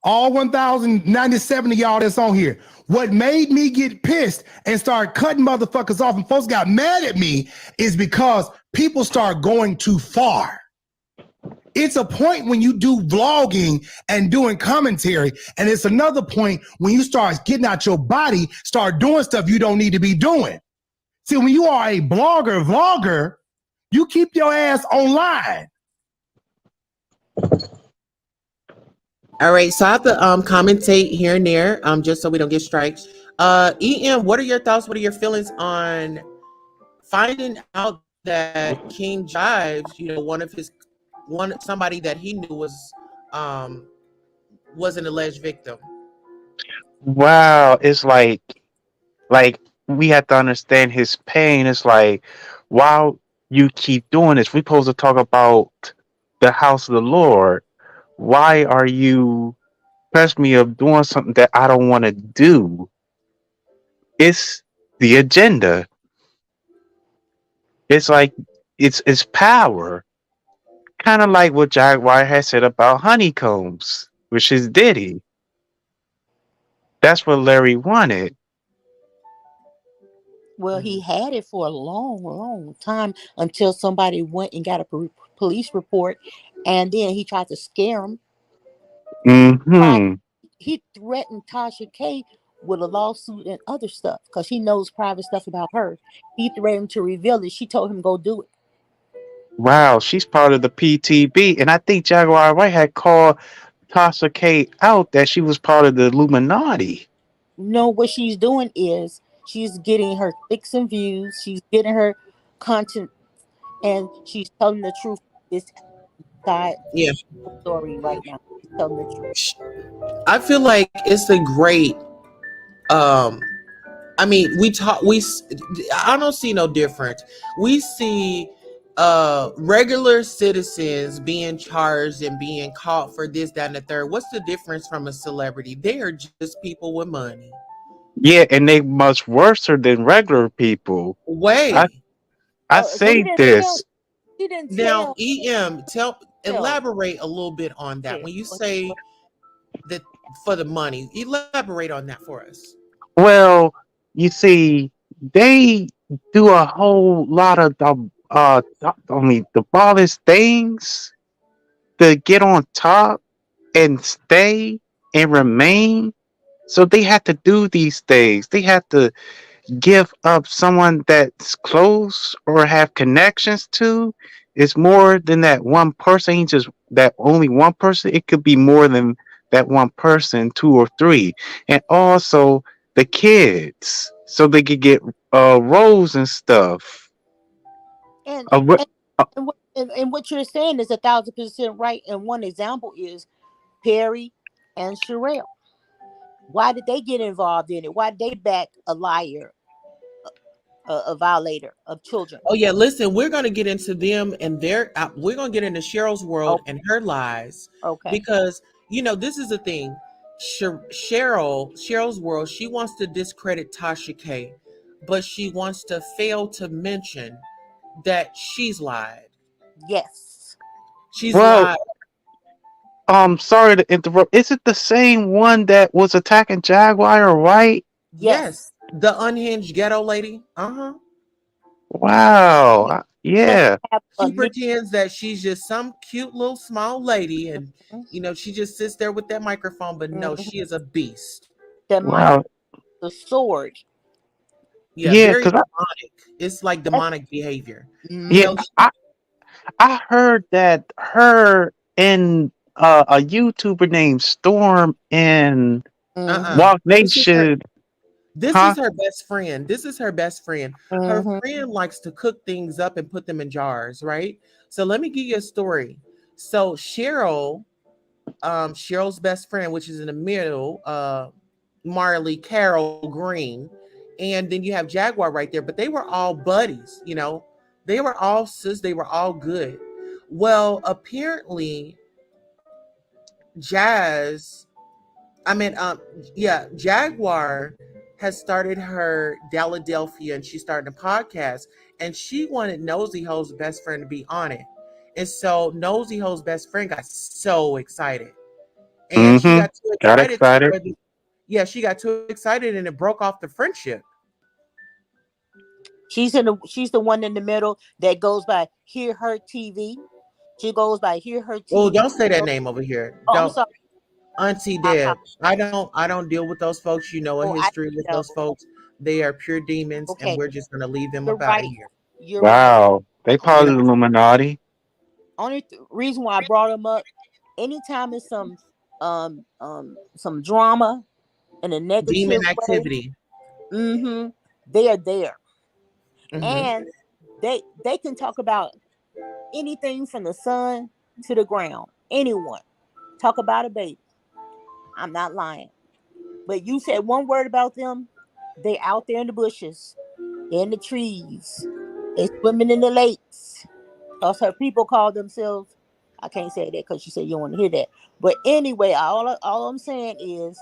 All 1,097 of y'all that's on here. What made me get pissed and start cutting motherfuckers off and folks got mad at me is because people start going too far. It's a point when you do vlogging and doing commentary, and it's another point when you start getting out your body, start doing stuff you don't need to be doing. See, when you are a vlogger, you keep your ass online. All right, so I have to commentate here and there, just so we don't get strikes. EM, what are your thoughts? What are your feelings on finding out that Kingjives, somebody that he knew was an alleged victim? Wow. It's like we have to understand his pain. It's like, why you keep doing this? We're supposed to talk about the house of the Lord. Why are you pressing me of doing something that I don't want to do? It's the agenda. It's like it's power. Kind of like what Jaguar has said about honeycombs, which is Diddy. That's what Larry wanted. Well, he had it for a long, long time until somebody went and got a police report, and then he tried to scare him. By Hmm. he threatened Tasha K with a lawsuit and other stuff because he knows private stuff about her. He threatened to reveal it. She told him go do it. Wow, she's part of the PTB, and I think Jaguar White had called Tasha K out that she was part of the Illuminati. No, what she's doing is she's getting her clicks and views. She's getting her content, and she's telling the truth. This side Yeah, story right now. She's telling the truth. I feel like it's a great. Um, I mean, I don't see no difference. We see regular citizens being charged and being caught for this, that, and the third. What's the difference from a celebrity? They are just people with money. Yeah, and they much worse than regular people. I Way. I Well, he say didn't tell. this. He didn't Now, tell. elaborate a little bit on that. Yeah. When you say that for the money, elaborate on that for us. Well, you see, they do a whole lot of I mean, the ballest things to get on top and stay and remain. So they had to do these things. They had to give up someone that's close or have connections to. It's more than that one person. Ain't just that only one person. It could be more than that one person, two or three, and also the kids, so they could get roles and stuff. And What? and and what you're saying is 1,000% right. And one example is Perry and Sherelle. Why did they get involved in it? Why did they back a liar, a violator of children? Oh yeah, listen, we're gonna get into them and their. We're gonna get into Cheryl's world Oh, and her lies okay. because this is the thing. Cheryl's world. She wants to discredit Tasha K, but she wants to fail to mention that she's lied. Yes. She's Well, lied. sorry to interrupt. Is it the same one that was attacking Jaguar, right? Yes. Yes, the unhinged ghetto lady. Wow. Yes. That Yeah. have a She pretends that she's just some cute little small lady, and she just sits there with that microphone. But no, mhm, she is a beast. that might Wow. the sword. Yeah, Yeah, very cause demonic. It's like That's, demonic behavior. You yeah, know, mhm, I heard that her and a YouTuber named Storm in mhm, Walk this is her. Nation, This huh? is her best friend. This is her best friend. Her mhm, friend likes to cook things up and put them in jars, right? So let me give you a story. So Cheryl's best friend, which is in the middle, Marley Carol Green, and then you have Jaguar right there. But they were all buddies, They were all sis. They were all good. Well, apparently, Jazz. I mean, yeah, Jaguar has started her Philadelphia, and she started a podcast, and she wanted Nosy Ho's best friend to be on it, and so Nosy Ho's best friend got so excited, and she Mm-hmm. got too Got excited to excited. where yeah, she got too excited and it broke off the friendship. she's the one in the middle that goes by Hear Her TV. She goes by Hear Her Oh, TV. don't say that Oh, name over here. I'm Don't, sorry. Auntie I Deb. I don't deal with those folks. You know a oh I history with know. those folks. They are pure demons, and Okay, we're just gonna leave them you're up out of right. here. You're right. Wow. They You part know, of the Illuminati. Only reason why I brought them up, anytime it's some drama in a demon negative way, activity. mm-hmm, they are there. Hmm. And they can talk about anything from the sun to the ground. Anyone. Talk about a baby. I'm not lying. But you said one word about them, they out there in the bushes, in the trees, they swimming in the lakes. Cause her people call themselves. I can't say that because you said you don't want to hear that. But anyway, all I'm saying is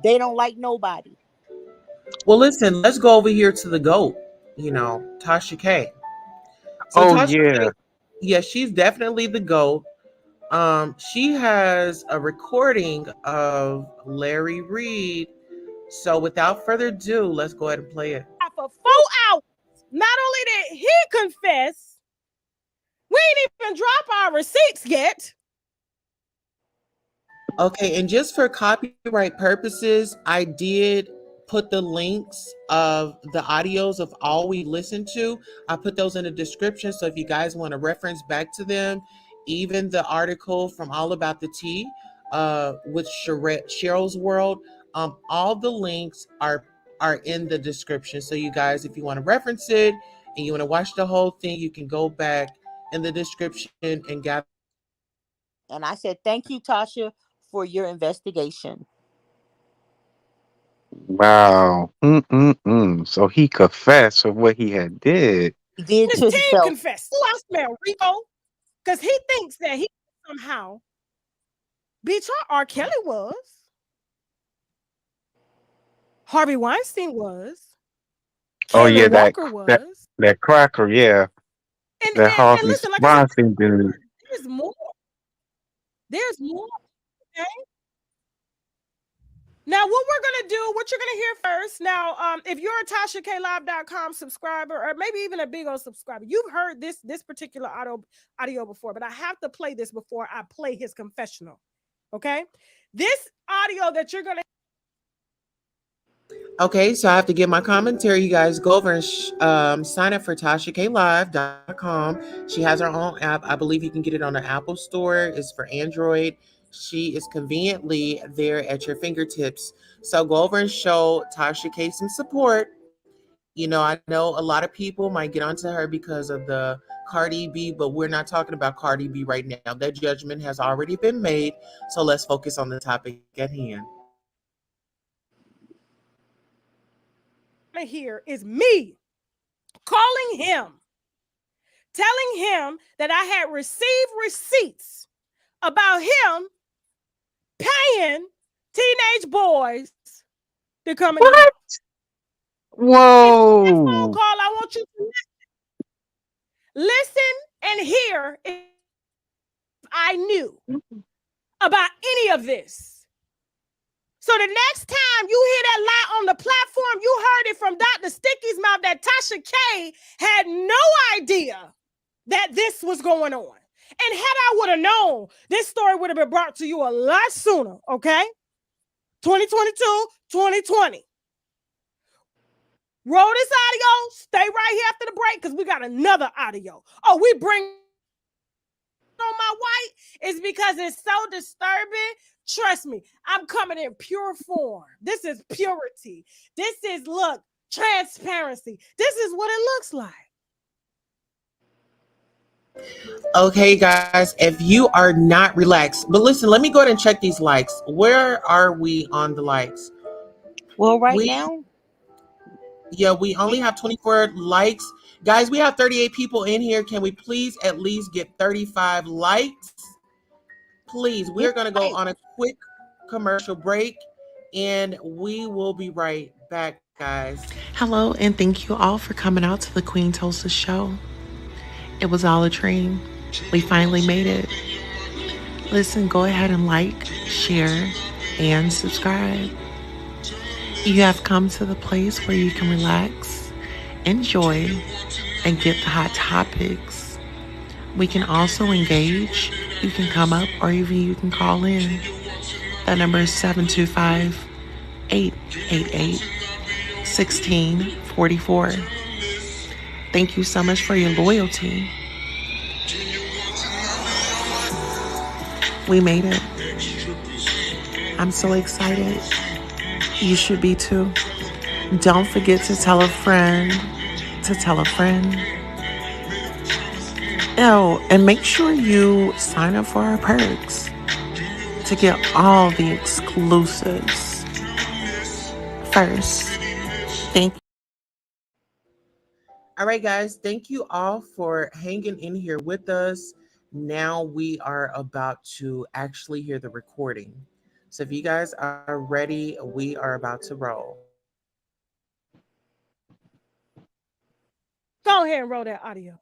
they don't like nobody. Well, listen, let's go over here to the goat. Tasha K. So Oh Tasha yeah. K, yeah, she's definitely the goat. She has a recording of Larry Reed. So without further ado, let's go ahead and play it. For 4 hours. Not only did he confess, we ain't even drop our receipts yet. Okay, and just for copyright purposes, I did put the links of the audios of all we listened to. I put those in the description. So if you guys want to reference back to them, even the article from All About the Tea with Cheryl's World, all the links are in the description. So you guys, if you want to reference it and you want to watch the whole thing, you can go back in the description and gather. And I said, thank you, Tasha, for your investigation. Wow. Mm-mm-mm. So he confessed for what he had did. He did His to team himself. confessed. Who I smell, Rico? Because he thinks that he somehow beat what R. Kelly was, Harvey Weinstein was, Oh Kayla yeah, Walker that was. that cracker, yeah. That And Harvey listen, like I said, Weinstein dude. there's more. There's more. Okay? Now, what we're going to do, what you're going to hear first. Now, if you're a TashaKLive.com subscriber, or maybe even a big old subscriber, you've heard this particular audio before, but I have to play this before I play his confessional. Okay? This audio that you're going to. Okay, so I have to give my commentary. You guys go over and sign up for TashaKLive.com. She has her own app. I believe you can get it on the Apple Store. It's for Android. She is conveniently there at your fingertips. So go over and show Tasha K some support. You know, I know a lot of people might get onto her because of the Cardi B, but we're not talking about Cardi B right now. That judgment has already been made. So let's focus on the topic at hand. Here is me calling him, telling him that I had received receipts about him paying teenage boys to come in. What? Whoa. This phone call, I want you to listen and hear if I knew about any of this. So the next time you hear that lie on the platform, you heard it from Dr. Sticky's mouth that Tasha K had no idea that this was going on. And had I would have known, this story would have been brought to you a lot sooner, okay? 2022, 2020. Roll this audio. Stay right here after the break because we got another audio. Oh, we bring on my white is because it's so disturbing. Trust me, I'm coming in pure form. This is purity. This is, look, transparency. This is what it looks like. Okay, guys, if you are not relaxed, but listen, let me go ahead and check these likes. Where are we on the likes? Well, now, yeah, we only have 24 likes. Guys, we have 38 people in here. Can we please at least get 35 likes? Please, we're going to go on a quick commercial break, and we will be right back, guys. Hello, and thank you all for coming out to the Queen Tulsa show. It was all a dream. We finally made it. Listen, go ahead and like, share, and subscribe. You have come to the place where you can relax, enjoy, and get the hot topics. We can also engage. You can come up or even you can call in. That number is 725-888-1644. Thank you so much for your loyalty. We made it. I'm so excited. You should be too. Don't forget to tell a friend to tell a friend. Oh, and make sure you sign up for our perks to get all the exclusives first. Thank you. All right, guys, thank you all for hanging in here with us. Now we are about to actually hear the recording. So if you guys are ready, we are about to roll. Go ahead and roll that audio.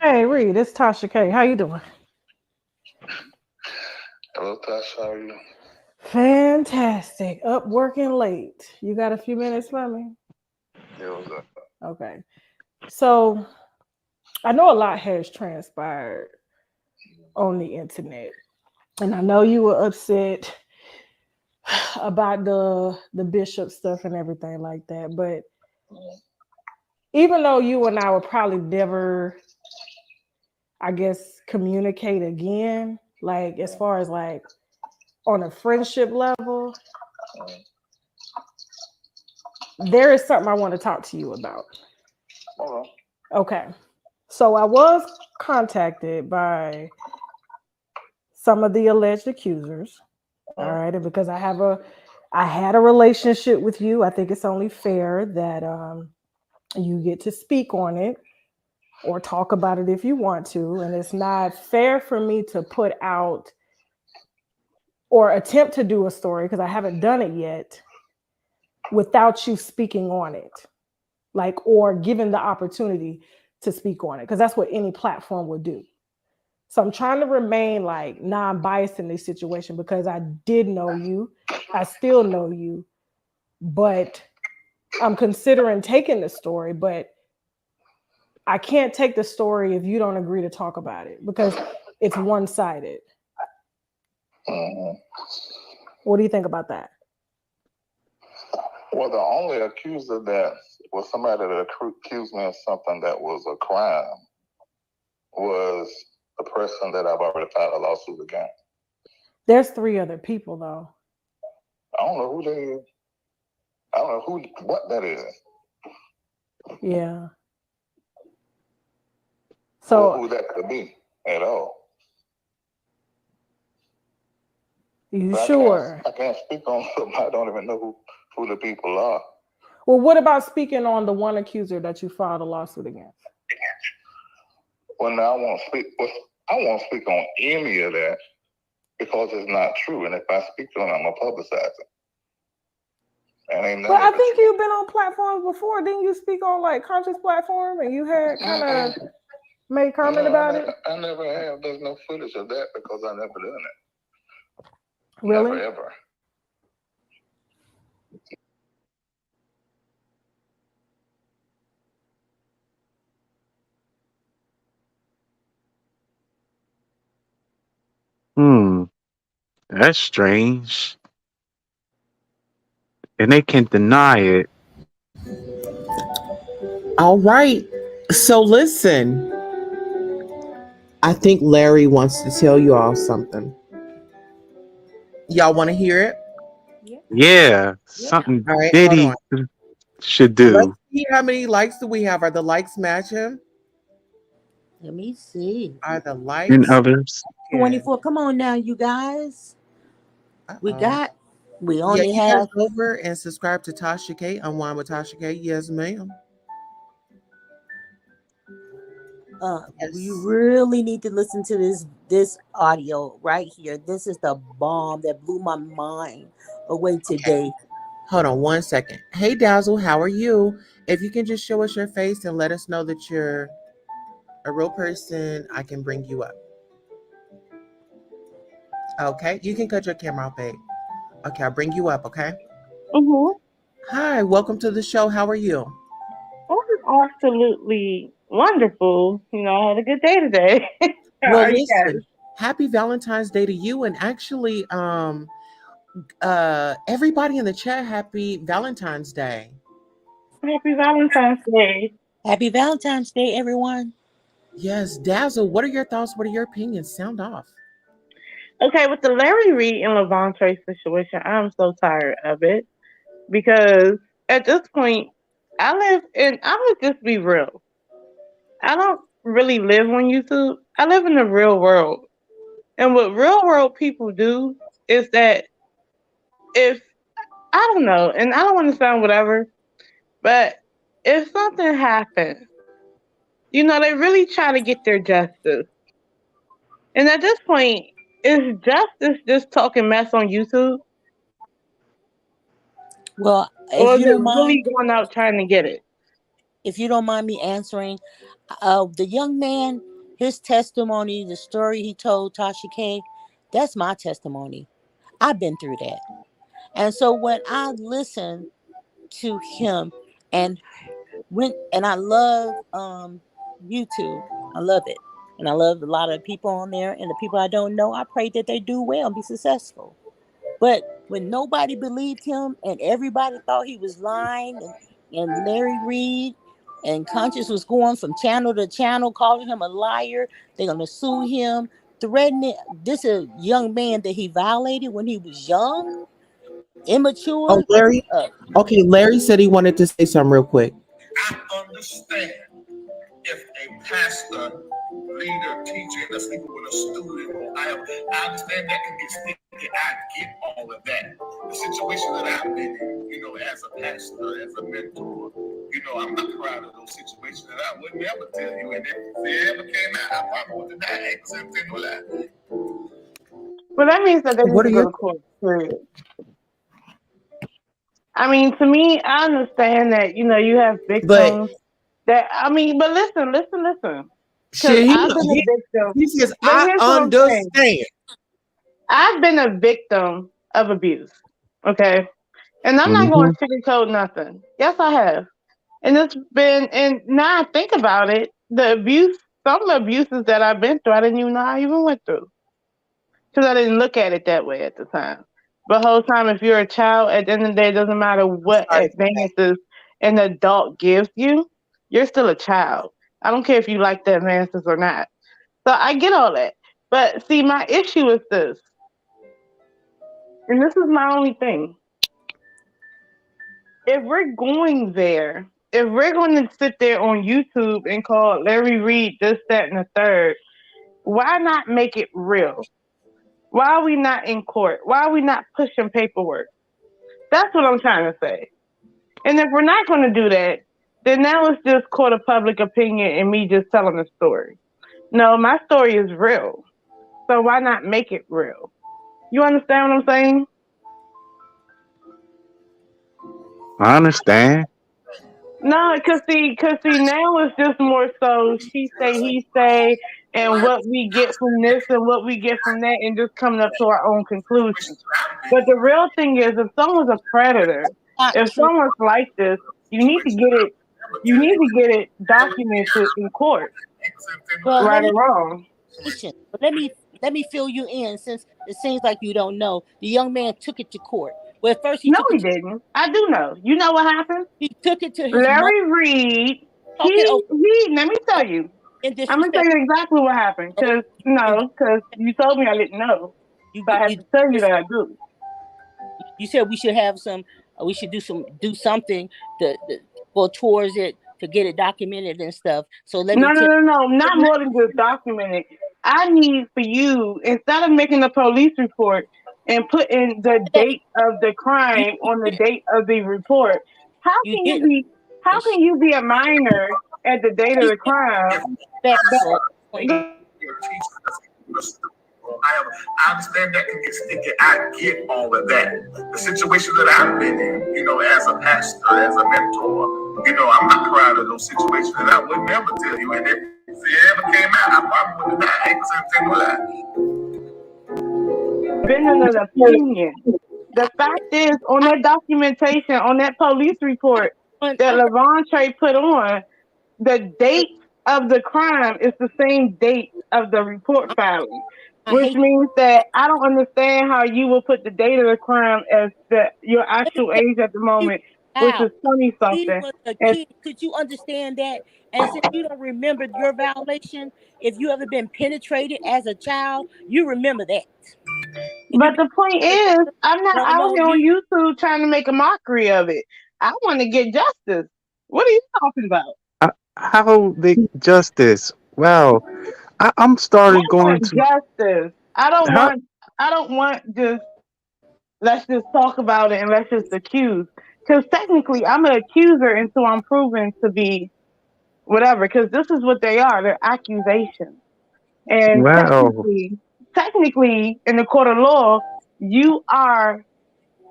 Hey, Reed, it's Tasha K. How you doing? Hello, Tasha. How are you? Fantastic. Up working late. You got a few minutes for me? Yeah, what's up? Okay. So I know a lot has transpired on the internet. And I know you were upset about the bishop stuff and everything like that. But even though you and I will probably never, I guess, communicate again, like as far as like on a friendship level, there is something I want to talk to you about. Okay. So I was contacted by some of the alleged accusers. All right. And because I had a relationship with you, I think it's only fair that you get to speak on it or talk about it if you want to. And it's not fair for me to put out or attempt to do a story, because I haven't done it yet, without you speaking on it. like, or given the opportunity to speak on it, because that's what any platform would do. So I'm trying to remain like non-biased in this situation because I did know you, I still know you, but I'm considering taking the story, but I can't take the story if you don't agree to talk about it because it's one-sided. What do you think about that? Well, the only accuser that was somebody that accused me of something that was a crime was the person that I've already filed a lawsuit against. There's 3 other people though. I don't know who they is. I don't know what that is. Yeah. So who that could be at all. You sure? I can't speak on something. I don't even know who the people are. Well, what about speaking on the one accuser that you filed a lawsuit against? Well, now I won't speak on any of that because it's not true. And if I speak to them, I'm gonna publicize it. But I think you've been on platforms before. Didn't you speak on like Conscious platform and you had kind of made comment about it? I never have. There's no footage of that because I never done it. Really? Never ever. That's strange. And they can't deny it. All right. So listen, I think Larry wants to tell you all something. Y'all want to hear it? Yeah, something All right, Diddy should do. Let's see how many likes do we have. Are the likes matching? Let me see. Are the likes and others? 24. Come on now, you guys. We only have go over and subscribe to Tasha K. Unwind with Tasha K. Yes, ma'am. We really need to listen to this audio right here. This is the bomb that blew my mind away today. Hold on 1 second. Hey Dazzle, how are you? If you can just show us your face and let us know that you're a real person, I can bring you up. Okay, you can cut your camera off, babe. Okay, I'll bring you up, okay? Hi, welcome to the show. How are you? Oh, absolutely wonderful. I had a good day today. Well, listen, happy Valentine's Day to you, and actually, everybody in the chat, happy Valentine's Day. Happy Valentine's Day. Happy Valentine's Day, everyone. Yes, Dazzle, what are your thoughts? What are your opinions? Sound off. Okay, with the Larry Reid and Levante situation, I'm so tired of it because at this point, I'm gonna just be real. I don't really live on YouTube. I live in the real world. And what real world people do is that if, I don't know, and I don't want to sound whatever, but if something happens, they really try to get their justice. And at this point, is justice just talking mess on YouTube? Well, or is it really going out trying to get it? If you don't mind me answering, the young man, his testimony, the story he told Tasha K, that's my testimony. I've been through that. And so when I listen to him and I love YouTube, I love it. And I love a lot of people on there, and the people I don't know, I pray that they do well and be successful. But when nobody believed him and everybody thought he was lying, and Larry Reid and Conscious was going from channel to channel calling him a liar, they're going to sue him, threatening. This is a young man that he violated when he was young, immature. Oh, Larry? Okay, Larry said he wanted to say something real quick. I understand if a pastor, leader, teacher, and a sleeper with a student, I understand that can get sticky. I get all of that. The situation that I've been in, as a pastor, as a mentor, I'm not proud of those situations that I would never tell you. And if they ever came out, I probably would deny 8% of no lie. Well, that means that they need to go to court, period. I mean, to me, I understand that, you have But victims but listen. Because shit, I've been a victim. he says, But I here's what I'm saying. understand. I've been a victim of abuse. Okay. And I'm not Hmm. going to sugarcoat nothing. Yes, I have. And now I think about it, some of the abuses that I've been through, I didn't even know I even went through. Because I didn't look at it that way at the time. But the whole time, if you're a child, at the end of the day, it doesn't matter what Sorry. advances an adult gives you, you're still a child. I don't care if you like the advances or not. So I get all that. But see, my issue is this, and this is my only thing. If we're going there, if we're going to sit there on YouTube and call Larry Reed this, that, and the third, why not make it real? Why are we not in court? Why are we not pushing paperwork? That's what I'm trying to say. And if we're not going to do that, then now it's just court of public opinion and me just telling a story. No, my story is real. So why not make it real? You understand what I'm saying? I understand. No, cause see, now it's just more so she say, he say, and what we get from this and what we get from that, and just coming up to our own conclusions. But the real thing is, if someone's a predator, Not if true. someone's like this, you need to get it. You need to get it documented in court, Well, right let me or wrong. but let me fill you in since it seems like you don't know. The young man took it to court. Well, at first he No, took he it to didn't. I do know. You know what happened? he took it to his mother. Larry Reed. Okay, oh, He. Let me tell you. in I'm gonna tell disrespect. you exactly what happened. No, Cause you told me I didn't know, you so I have you to tell you that I do. you said we should have some. We should do something to go towards it to get it documented and stuff. So let No, me no, tell. no, no, not You, more than just documented. I need for you, instead of making a police report and putting the date of the you crime you on the did date of the report, how you can you didn't. be how can you be a minor at the date of He's the crime? respectful. That, I understand that can get sticky. I get all of that. The situation that I've been in, as a pastor, as a mentor, I'm not proud of those situations, and I would never tell you. And if it ever came out, I probably would not. I ain't gonna say no lie. been an opinion. The fact is, on that documentation, on that police report that Levontre put on, the date of the crime is the same date of the report filing, I which hate. means that I don't understand how you will put the date of the crime as your Let me actual tell age at the you, moment, which how is 20 he something. was a And kid. Could you understand that? And since you don't remember your violation, if you ever been penetrated as a child, you remember that. And you but be the point is, I'm not no, out no, here on you YouTube trying to make a mockery of it. I want to get justice. What are you talking about? How the justice? Wow, I'm I started going want to. justice. How? I don't want just let's just talk about it and let's just accuse. Because technically, I'm an accuser until I'm proven to be whatever. Because this is what they are. They're accusations. And Wow. technically, in the court of law, you are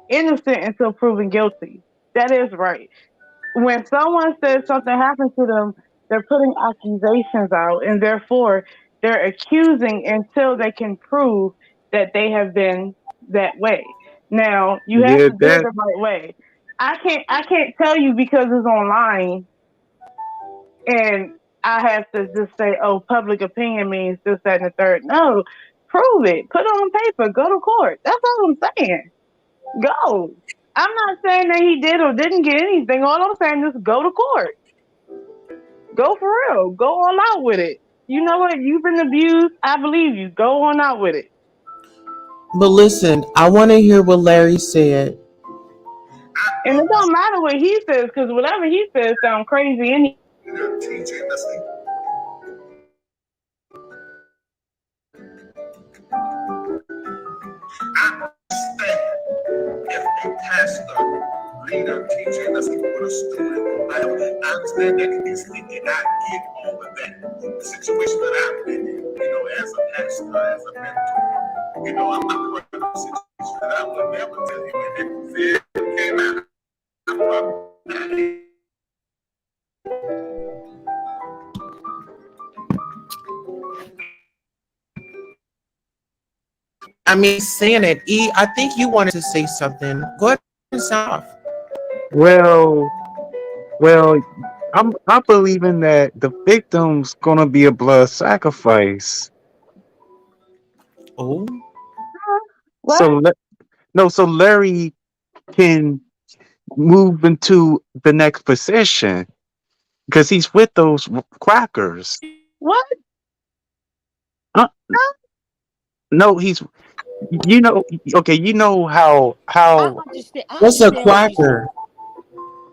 innocent until proven guilty. That is right. When someone says something happened to them, they're putting accusations out, and therefore they're accusing until they can prove that they have been that way. Now you have Yeah, to do it that. the right way. I can't tell you because it's online, and I have to just say, oh, public opinion means this, that, and the third. No, prove it. Put it on paper. Go to court. That's all I'm saying. Go. I'm not saying that he did or didn't get anything. All I'm saying is go to court. Go for real. Go all out with it. You know what? You've been abused. I believe you. Go on out with it. But listen, I want to hear what Larry said. And it don't matter what he says, because whatever he says sounds crazy anyway. Teaching us. I understand if a pastor, leader, teacher, let's keep it with a student. I understand that can be sticky, and I get all of that. The situation that I've been in, as a pastor, as a mentor, I'm not going to a situation that I would never tell you. And if it came out, I mean, saying it. E, I think you wanted to say something. Go ahead and sound off. Well, well, I'm believing that the victim's gonna be a blood sacrifice. Oh, So What? no, so Larry can move into the next position because he's with those crackers. What? Uh, no, he's you know okay, you know I how understand. I what's a understand what you. quacker?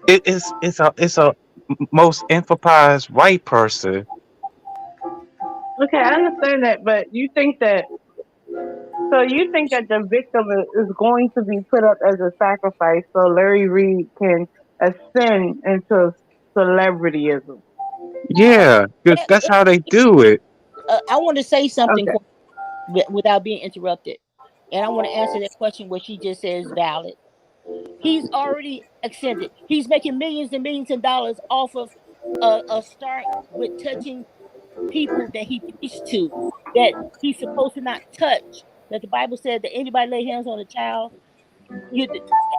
it's a most emphasized white person. Okay, I understand that, but you think that so you think that the victim is going to be put up as a sacrifice so Larry Reed can ascend into celebrityism. Yeah, because That, that's how they do it. I want to say something Okay. without being interrupted, and I want to answer that question. What she just said is valid. He's already ascended. He's making millions and millions of dollars off of a start with touching people that he preached to, that he's supposed to not touch. That the Bible said that anybody lay hands on a child, you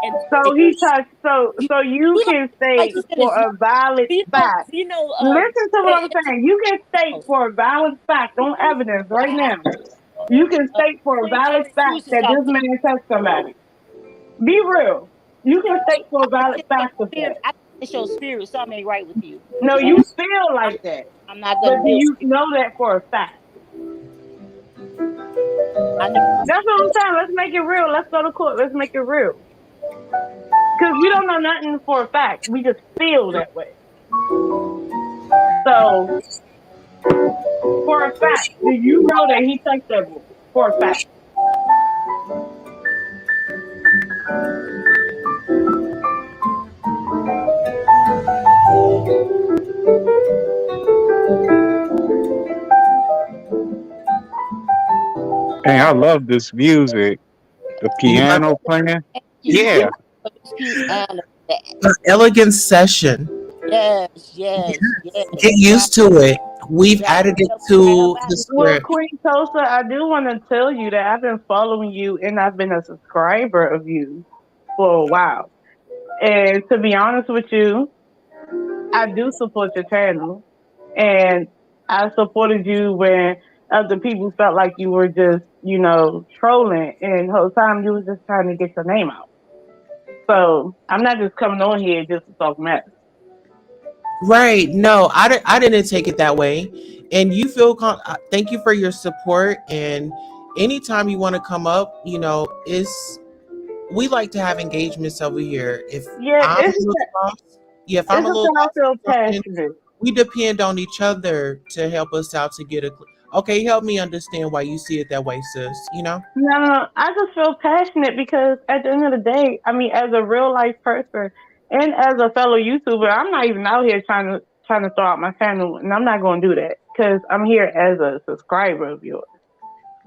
and So he touched you, so you you can like state to say for this. a valid fact. You know, Listen to what I'm it's, saying. You can state oh, for a valid fact on evidence right wow. now. You can state for a Queen valid Tulsa, you fact used to that talk this to me. man touched somebody. Be real. You can state for a valid fact of that. I can show spirit, something ain't right with you. No, So you feel I'm, like that. I'm not But gonna do deal you with you. know that for a fact? I never. That's what I'm saying. Let's make it real. Let's go to court. Let's make it real. Because we don't know nothing for a fact. We just feel that way. So, for a fact, do you know that he touched that boy? For a fact. And I love this music, the You love piano playing. Thank you. You, Yeah, Miss Piano. an elegant session. Yes, yes, yes. Get Right, used to it. We've right. added it Right to about the well, script. Queen Tulsa, I do want to tell you that I've been following you and I've been a subscriber of you for a while. And to be honest with you, I do support your channel. And I supported you when other people felt like you were just, trolling. And the whole time you was just trying to get your name out. So I'm not just coming on here just to talk mess. Right. No, I didn't take it that way. And you feel, thank you for your support. And anytime you want to come up, we like to have engagements over here. If Yeah, I'm a little lost, yeah, if I'm it's a just little that I lost feel or something, passionate. we depend on each other to help us out to get a. Okay, help me understand why you see it that way, sis. No, I just feel passionate because at the end of the day, I mean, as a real life person and as a fellow YouTuber, I'm not even out here trying to throw out my channel, and I'm not going to do that because I'm here as a subscriber of yours.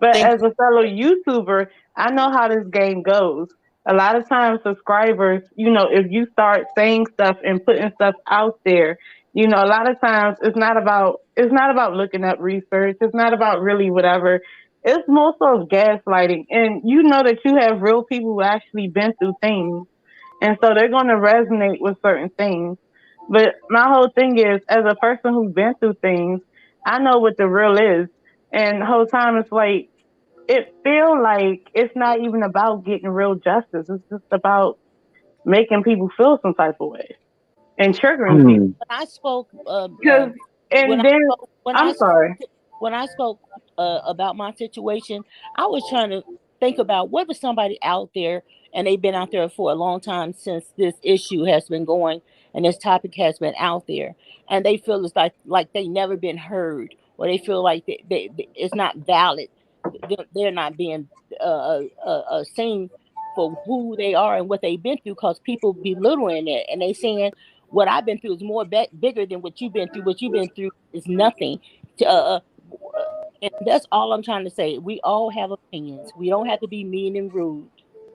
But Thank as a fellow YouTuber, I know how this game goes. A lot of times, subscribers, if you start saying stuff and putting stuff out there, a lot of times it's not about looking up research. It's not about really whatever. It's more so gaslighting, and you know that you have real people who actually been through things, and so they're going to resonate with certain things. But my whole thing is, as a person who's been through things, I know what the real is, and the whole time it's like it feel like it's not even about getting real justice. It's just about making people feel some type of way and triggering people. hmm. When I spoke, Because when and I then spoke, when I I'm spoke, sorry. when I spoke about my situation, I was trying to think about what was somebody out there, and they've been out there for a long time since this issue has been going and this topic has been out there, and they feel it's like they never been heard, or they feel like it's not valid. They're not being seen for who they are and what they've been through, because people belittling it and they saying what I've been through is more bigger than what you've been through. What you've been through is nothing. To, and that's all I'm trying to say. We all have opinions. We don't have to be mean and rude.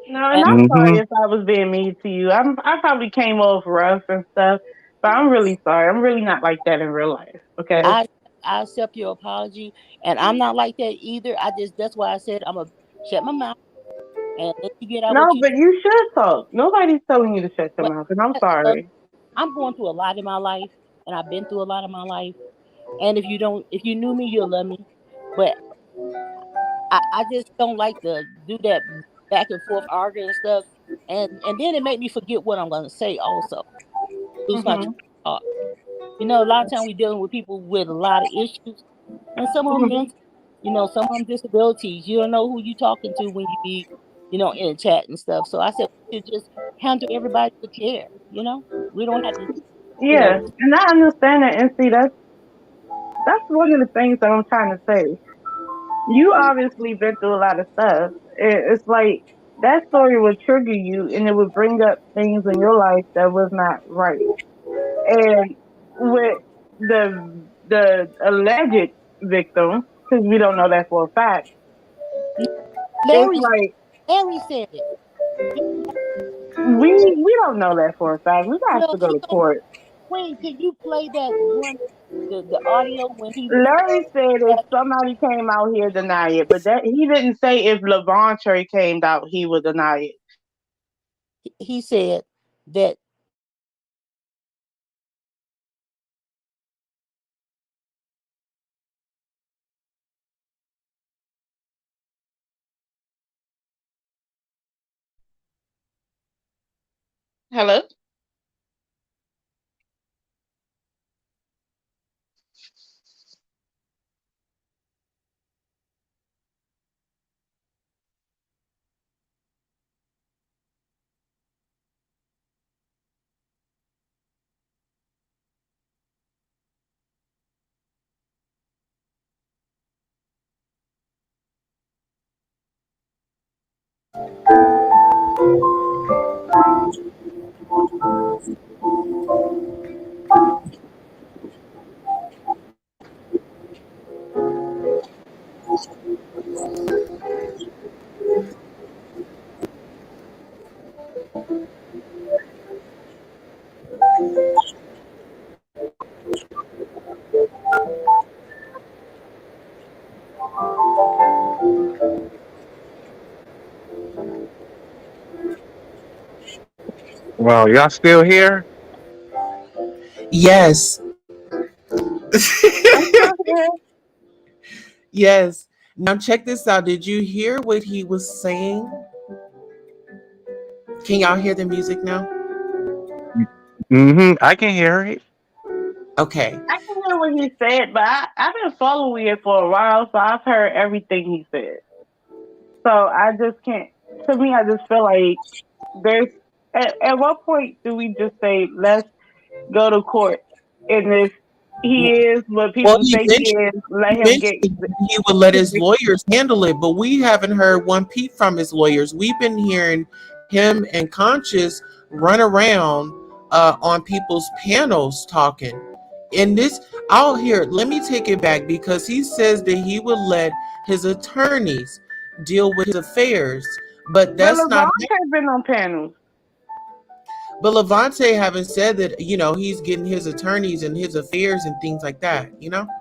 No, and And I'm Hmm. sorry if I was being mean to you. I probably came off rough and stuff, but I'm really sorry. I'm really not like that in real life. Okay. I I accept your apology, and I'm not like that either. I just that's why I said I'm a shut my mouth and let you get out No, what you. but you should talk. Nobody's telling you to shut your But mouth, and I'm uh, sorry. I'm going through a lot in my life, and I've been through a lot in my life. And if you knew me, you'll love me. But I just don't like to do that back and forth arguing and stuff. And then it made me forget what I'm gonna say. Also, lose my Mhm. thought. You know, a lot of time we're dealing with people with a lot of issues, and some of them Mhm. mental. You know, some of them disabilities. You don't know who you're talking to when you be, in a chat and stuff. So I said we should just handle everybody with care. You know, we don't have to. You know, Yeah, and I understand that. And see, that's one of the things that I'm trying to say. You obviously been through a lot of stuff. It's like that story would trigger you, and it would bring up things in your life that was not right. And with the alleged victim, because we don't know that for a fact, it's Larry like Larry said it. we don't know that for a fact. We have Well, to go to court. wait, can you play that one, the audio when he was Larry said if somebody came out here deny it, but that he didn't say if Levontre came out he would deny it. he said that Hello? Well, y'all still here? Yes. I'm still here. Yes. Now check this out. Did you hear what he was saying? Can y'all hear the music now? I can hear it. Okay. I can hear what he said, but I've been following it for a while, so I've heard everything he said. So I just can't. To me, I just feel like there's. At what point do we just say let's go to court, and if he is what Well, people say he is, let he him get. mentioned he would let his lawyers handle it, but we haven't heard one peep from his lawyers. We've been hearing him and Conscious run around on people's panels talking. In this, I'll hear. Let me take it back because he says that he would let his attorneys deal with his affairs, but But that's not. Levontre been on panels, But Levante haven't said that he's getting his attorneys and his affairs and things like that.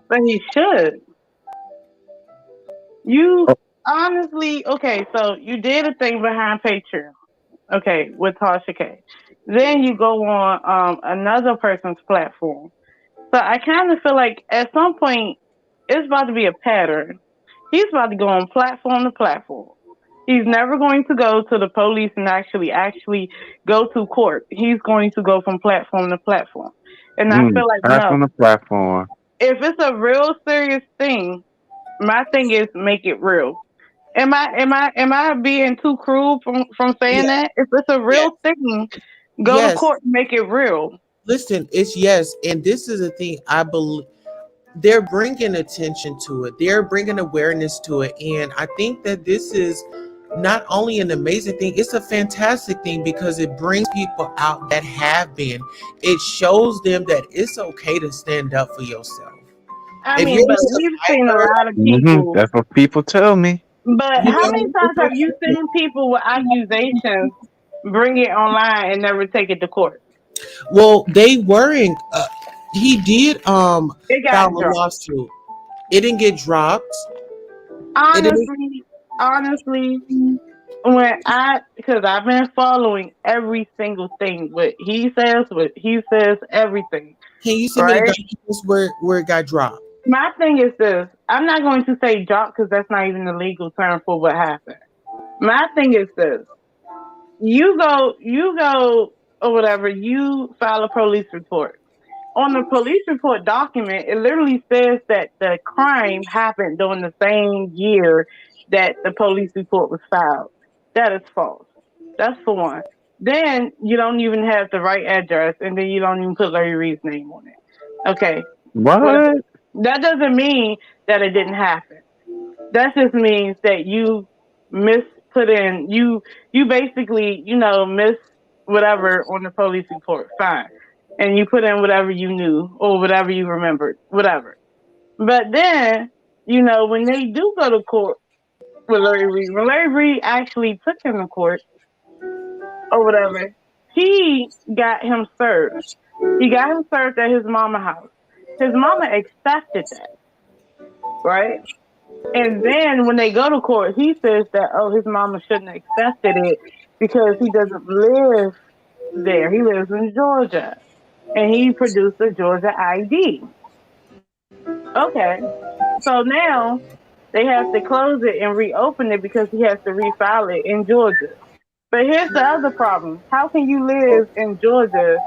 but he should. You Oh, honestly, okay, so you did a thing behind Patreon, okay, with Tasha K. Then you go on another person's platform. So I kind of feel like at some point it's about to be a pattern. He's about to go on platform to platform. He's never going to go to the police and actually go to court. He's going to go from platform to platform. And I feel like back on no. the platform. If it's a real serious thing, my thing is make it real. Am I being too cruel from saying Yeah. that? If it's a Yes. real thing, go to Yes. court and make it real. Listen, it's yes, and this is the thing. I believe they're bringing attention to it. They're bringing awareness to it, and I think that this is not only an amazing thing, it's a fantastic thing because it brings people out that have been. It shows them that it's okay to stand up for yourself. I If mean, you're a but we've seen a survivor, lot of people. That's what people tell me. But you how know, many it's times have you okay. seen people with accusations bring it online and never take it to court? Well, they weren't. He did It file got a dropped. lawsuit. It didn't get dropped. It didn't. Honestly, honestly, because I've been following every single thing, what he says, everything, Can you send me the right? documents where it got dropped? My thing is this: I'm not going to say drop because that's not even the legal term for what happened. My thing is this: you go, or whatever, you file a police report. On the police report document, it literally says that the crime happened during the same year that the police report was filed. That is false. That's for one. Then you don't even have the right address, and then you don't even put Larry Reed's name on it. Okay, whatever. What? That doesn't mean that it didn't happen. That just means that you miss put in you basically miss whatever on the police report. Fine, and you put in whatever you knew or whatever you remembered, whatever. But then when they do go to court with Larry Reed, when Larry Reed actually took him to court or whatever, he got him served. He got him served at his mama house. His mama accepted that, right? And then when they go to court, he says that, his mama shouldn't have accepted it because he doesn't live there. He lives in Georgia. And he produced a Georgia ID. Okay. So now they have to close it and reopen it because he has to refile it in Georgia. But here's the other problem. How can you live in Georgia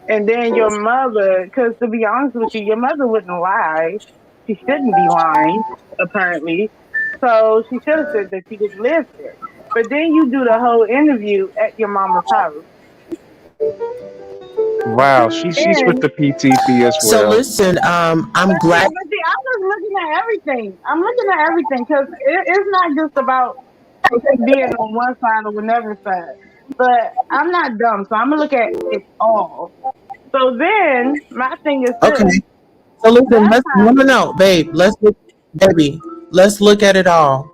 and then your mother, because to be honest with you, your mother wouldn't lie. She shouldn't be lying, apparently. So she should have said that she didn't live there. But then you do the whole interview at your mama's house. Wow, she's with And the PTP as So well. listen, I'm but glad. see, I'm just looking at everything. I'm looking at everything because it's not just about being on one side or another side. But I'm not dumb, so I'm gonna look at it all. So then my thing is Okay. this: So listen, that's let's how. no, babe. Baby, let's look at it all.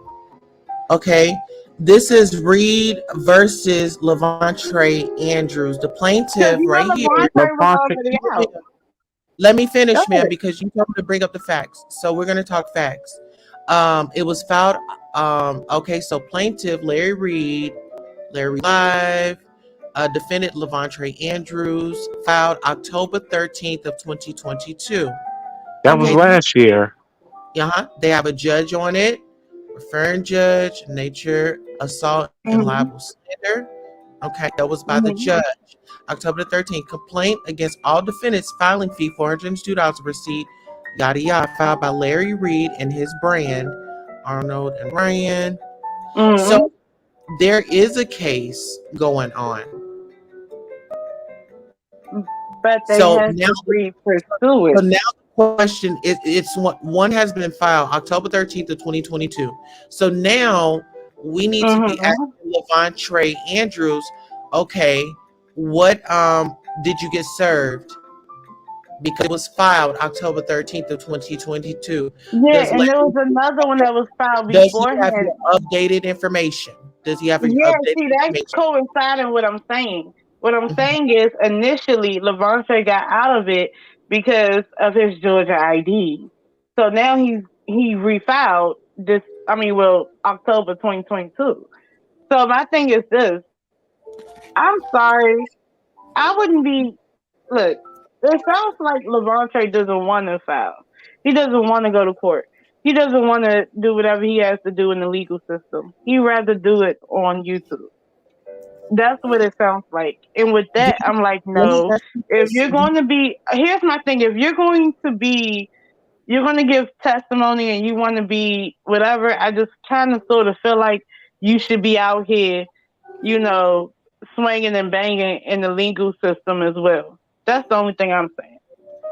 Okay. This is Reed versus Levontre Andrews, the Because plaintiff you right know here. LeBronte was LeBron, already out. Let me Go finish, man, ahead. because you told me to bring up the facts. So we're gonna talk facts. It was filed. Okay, so plaintiff Larry Live, defendant Levontre Andrews, filed October 13th of 2022. that was Okay, Mm-hmm. last year. they have a judge on it, referring judge, nature, assault, and Mm-hmm. libel slander. Okay, that was by the Mm-hmm. judge. October 13th, complaint against all defendants, filing fee $402 receipt, yada yada, filed by Larry Reed and his brand, Arnold and Ryan. Mm-hmm. So there is a case going on. But they So have now, to pursue it. the question is, it's one has been filed October 13th of 2022. So now we need to be Mm-hmm. asking Levontre Andrews, okay, what did you get served? Because it was filed October 13th of 2022. Yeah, Does and there Larry, was another one that was filed does he have beforehand. your updated information? Does he have your Yeah, updated see, that's information? coinciding what I'm saying. What I'm saying is initially Levante got out of it because of his Georgia ID. So now he refiled this October 2022. So my thing is this. I'm sorry. I wouldn't be look, it sounds like Levante doesn't want to file. He doesn't want to go to court. He doesn't want to do whatever he has to do in the legal system. He'd rather do it on YouTube. That's what it sounds like. And with that, I'm like, Let me no. ask you If this. you're going to be, here's my thing. If you're going to give testimony and you want to be whatever, I just kind of sort of feel like you should be out here, you know, swinging and banging in the legal system as well. That's the only thing I'm saying.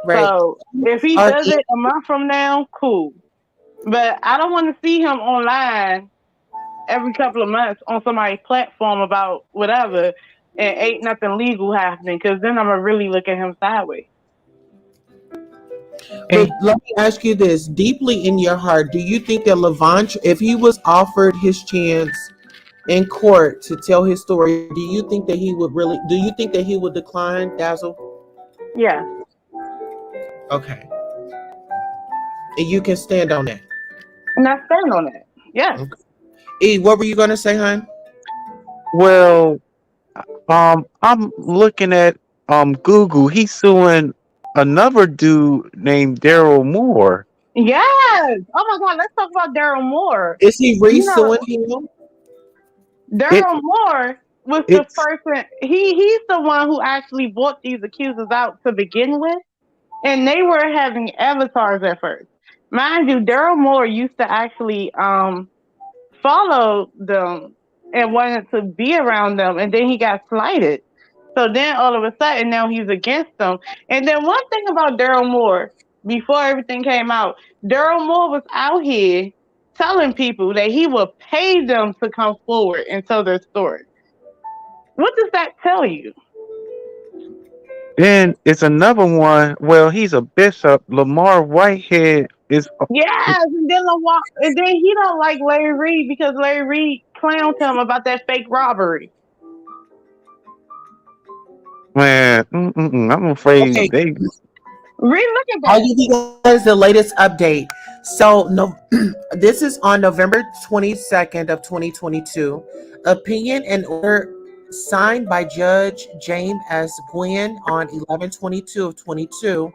Right. So if he Are does it a month from now, cool. But I don't want to see him online every couple of months on somebody's platform about whatever and ain't nothing legal happening because then I'm going to really look at him sideways. But And let me ask you this: deeply in your heart, do you think that Levant, if he was offered his chance in court to tell his story, do you think that he would really? Do you think that he would decline, Dazzle? Yeah. Okay, and you can stand on that. And I stand on that. Yes. Okay. E, what were you gonna say, hon? Well, I'm looking at Google. He's suing another dude named Daryl Moore. Yes. Oh my God. Let's talk about Daryl Moore. Is he You know, resuing him? It Daryl Moore was the it's person. He's the one who actually brought these accusers out to begin with, and they were having avatars at first. Mind you, Daryl Moore used to actually followed them and wanted to be around them, and then he got slighted. So then all of a sudden now he's against them. And then one thing about Daryl Moore, before everything came out, Daryl Moore was out here telling people that he would pay them to come forward and tell their story. What does that tell you? then it's another one. Well, he's a bishop. Lamar Whitehead is Yes, and then he don't like Larry Reed because Larry Reed clowned him about that fake robbery. man. I'm afraid Okay, they Reed, look at I'll that. give you guys the latest update. So no, this is on November 22nd of 2022. Opinion and order signed by Judge James S. Gwynn on 11/22 of 22.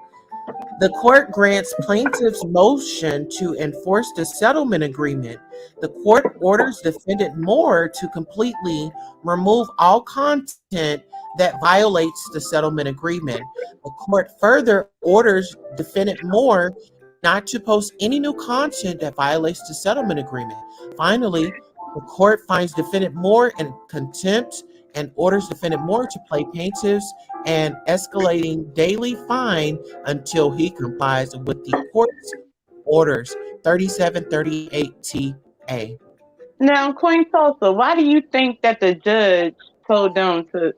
The court grants plaintiff's motion to enforce the settlement agreement. The court orders defendant Moore to completely remove all content that violates the settlement agreement. The court further orders defendant Moore not to post any new content that violates the settlement agreement. Finally, the court finds defendant Moore in contempt and orders defendant Moore to pay plaintiffs an escalating daily fine until he complies with the court's orders 3738 TA. Now, Queen Tulsa, why do you think that the judge told them to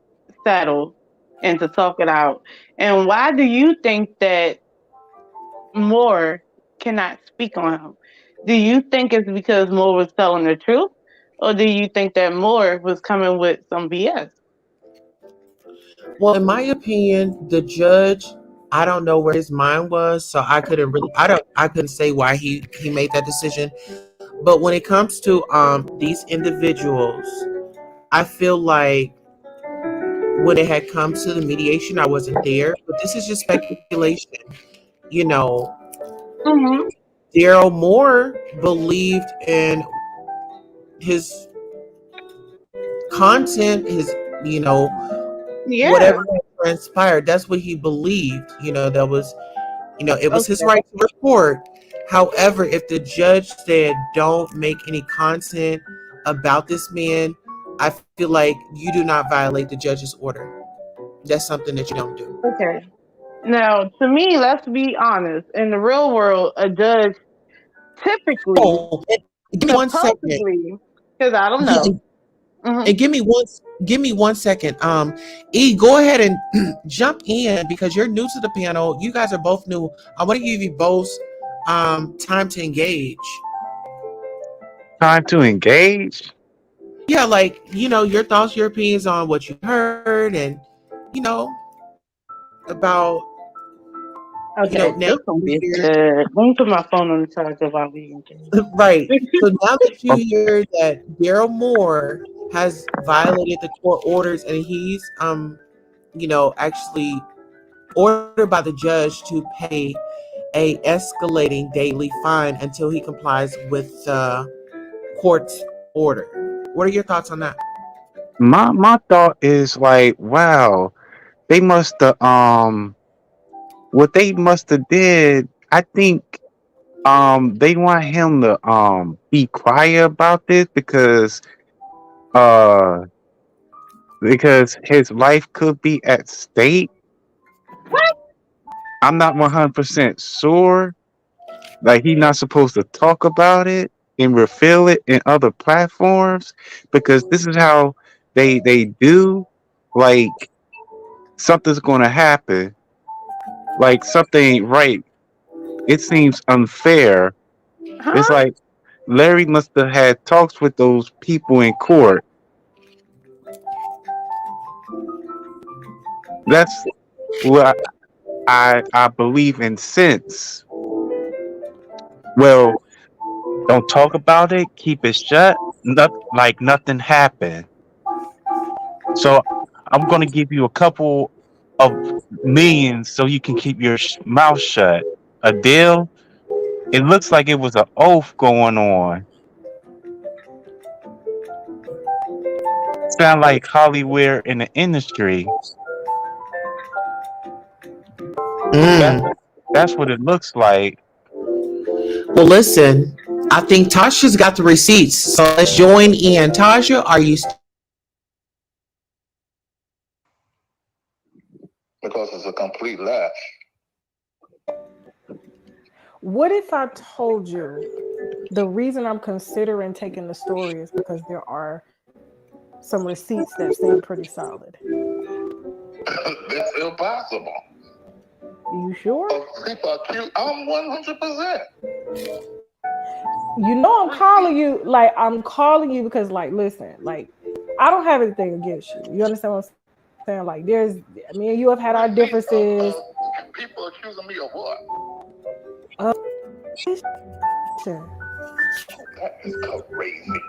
settle and to talk it out? And why do you think that Moore cannot speak on him? Do you think it's because Moore was telling the truth? Or do you think that Moore was coming with some BS? Well, in my opinion, the judge, I don't know where his mind was, so I couldn't say why he made that decision. But when it comes to these individuals, I feel like when it had come to the mediation, I wasn't there. But this is just speculation. You know, Mm-hmm. Daryl Moore believed in his content, his, you know, Yeah. whatever had transpired. That's what he believed. That was, it was his Okay. right to report. However, if the judge said don't make any content about this man, I feel like you do not violate the judge's order. That's something that you don't do. Okay. Now, to me, let's be honest. In the real world, a judge typically, Oh, and give me 1 second. supposedly, because I don't Yeah, know. Hmm. and give me 1 second. E, go ahead and jump in because you're new to the panel. You guys are both new. I want to give you both time to engage. time to engage. Yeah, like your thoughts, your opinions on what you heard, and you know about Okay, now this that gonna you be hear good. Let me put my phone on the charger while we engage. right. So now that you Oh, hear that Daryl Moore has violated the court orders and he's actually ordered by the judge to pay a escalating daily fine until he complies with the court's order. What are your thoughts on that? my thought is like, wow, they must have what they must have did. I think they want him to be quiet about this uh because his life could be at stake. I'm not 100% sure. Like he's not supposed to talk about it and reveal it in other platforms because this is how they do. Like something's going to happen. Like something ain't right. It seems unfair. It's Huh? like Larry must have had talks with those people in court. That's what I believe in sense. Well, don't talk about it. Keep it shut. like nothing happened. So I'm gonna give you a couple of millions so you can keep your mouth shut. A deal? It looks like it was an oath going on. Sound like Hollywood in the industry. That's Mm. that's what it looks like. Well, listen, I think Tasha's got the receipts, so let's join in. Tasha, are you? Because it's a complete lie. What if I told you the reason I'm considering taking the story is because there are some receipts that seem pretty solid? That's impossible. You sure? People accuse. I'm 100%. You know I'm calling you. Like, I'm calling you because, like, listen, like, I don't have anything against you. You understand what I'm saying? Like, me and you have had our differences. People accusing me of what? That is crazy.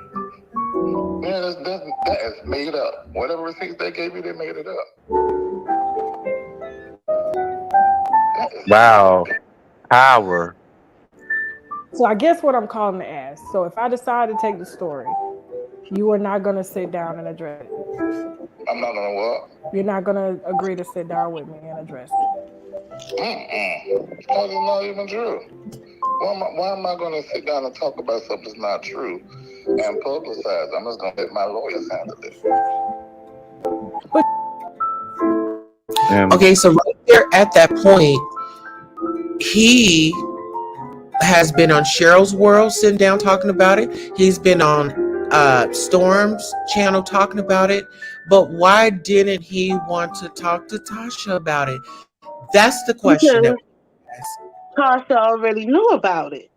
Man, that is made up. Whatever receipts they gave you, they made it up. Wow. Power. So I guess what I'm calling to ask. So if I decide to take the story, you are not going to sit down and address it. I'm not gonna what? You're not going to agree to sit down with me and address it. Because it's not even true. Why am I going to sit down and talk about something that's not true and publicize? I'm just going to let my lawyers handle it. Okay, so right there at that point, he has been on Sharrellsworld sitting down talking about it. He's been on Storm's channel talking about it. But why didn't he want to talk to Tasha about it? That's the question that we ask. Tasha already knew about it.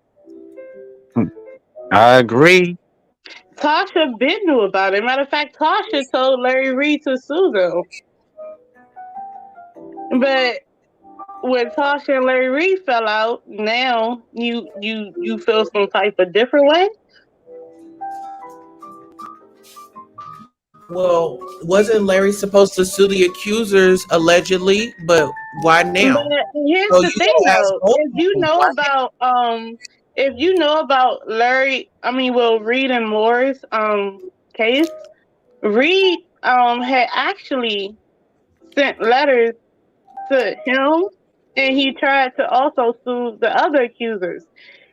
I agree. Tasha been knew about it. Matter of fact, Tasha told Larry Reed to sue them. But when Tasha and Larry Reed fell out, now you feel some type of different way? Well, wasn't Larry supposed to sue the accusers allegedly? But why now? But here's So the you thing, don't ask though. both If you people, know why about Reed and Moore's case, Reed had actually sent letters to him, and he tried to also sue the other accusers.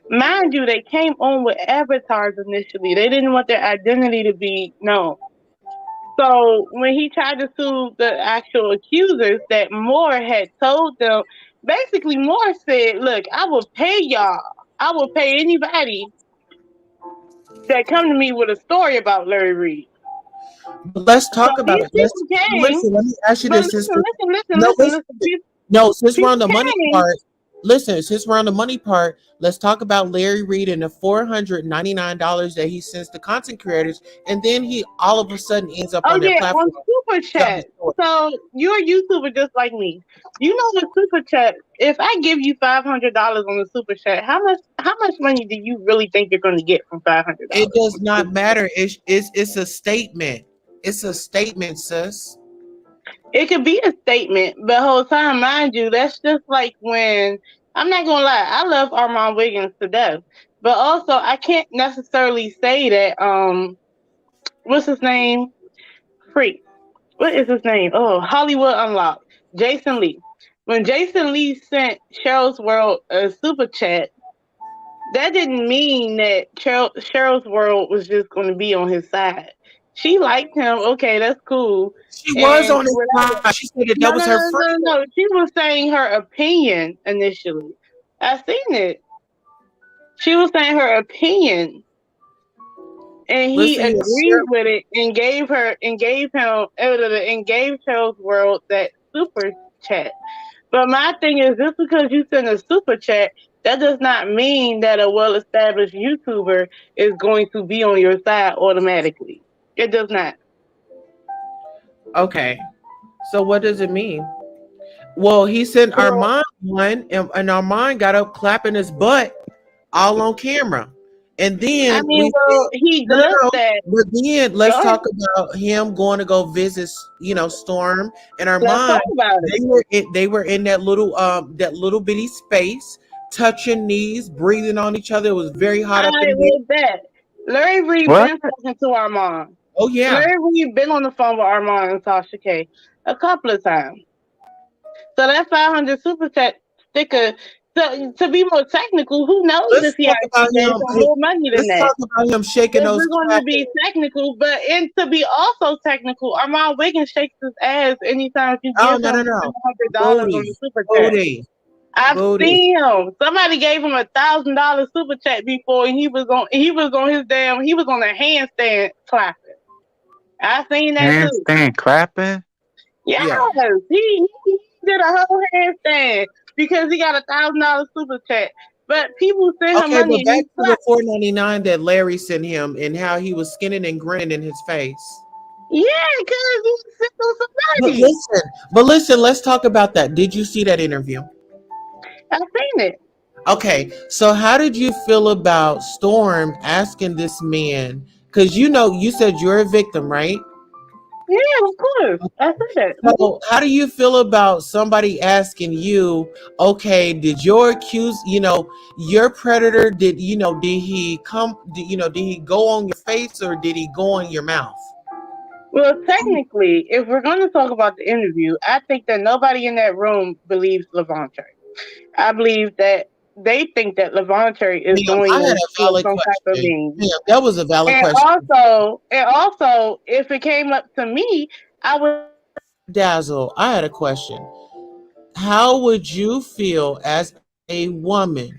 Mind you, they came on with avatars initially. They didn't want their identity to be known. So when he tried to sue the actual accusers, that Moore had told them, basically Moore said, "Look, I will pay y'all. I will pay anybody that come to me with a story about Larry Reed." let's So talk about these it. people came, Listen. Let me ask you but this. listen. No, since we're People on the money came. part, listen, since we're on the money part, let's talk about Larry Reed and the $499 that he sends to content creators, and then he all of a sudden ends up Oh on their yeah, on platform. Super Chat. So you're a YouTuber just like me. You know the Super Chat. If I give you $500 on the Super Chat, how much money do you really think you're going to get from $500? It does not matter. It's a statement. It's a statement, sis. It could be a statement, but the whole time, mind you, that's just like when, I'm not gonna lie, I love Armand Wiggins to death, but also I can't necessarily say that what's his name? Freak. What is his name? Oh, Hollywood Unlocked. Jason Lee. When Jason Lee sent Sharrellsworld a super chat, that didn't mean that Sharrellsworld was just going to be on his side. She liked him. Okay, that's cool. She was And on his side. She said that no, was no, her no, no, friend. no. She was saying her opinion initially. I seen it. She was saying her opinion, and he Listen, agreed with it and gave Sharrellsworld that super chat. But my thing is, just because you send a super chat, that does not mean that a well-established YouTuber is going to be on your side automatically. It does not. Okay. So what does it mean? Well, he sent So, Armand one, and Armand got up clapping his butt all on camera. And I then mean, well, he no, no, does no. that. But then let's Go ahead. talk about him going to go visit, Storm and Let's talk Armand. about it. They were in that little bitty space, touching knees, breathing on each other. It was very hot up I in there. will bet. Larry Reed What? been talking to Armand. Oh yeah. Larry Reed been on the phone with Armand and Tasha K a couple of times. So that 500 super chat sticker, to be more technical, who knows Let's if he talk about actually gave him. some more money than Let's that? talk about him shaking If those we're going to be crackers. technical, but and to be also technical, Armand Wiggins shakes his ass anytime you Oh give no, him no, no. $700 on Bodie. the super chat. Bodie. I've Bodie. seen him. Somebody gave him $1,000 super chat before, and he was on a handstand clapping. I seen that too. Handstand clapping? Yes, Yeah. he did a whole handstand because he got $1,000 super chat. But people send him Okay, money but and back he to the clapped. $4.99 that Larry sent him and how he was skinning and grinning in his face. Yeah, because he sent on But somebody. listen, but listen, let's talk about that. Did you see that interview? I seen it. Okay, so how did you feel about Storm asking this man? Because you said you're a victim, right? Yeah, of course. I said that. So how do you feel about somebody asking you, okay, did your your predator, did he go on your face or did he go on your mouth? Well, technically, if we're going to talk about the interview, I think that nobody in that room believes Levante. I believe that they think that Levante is Ma'am, doing I had this a for valid some type of question. means. Ma'am, that was a valid And question. also, if it came up to me, I would. Dazzle, I had a question. How would you feel as a woman?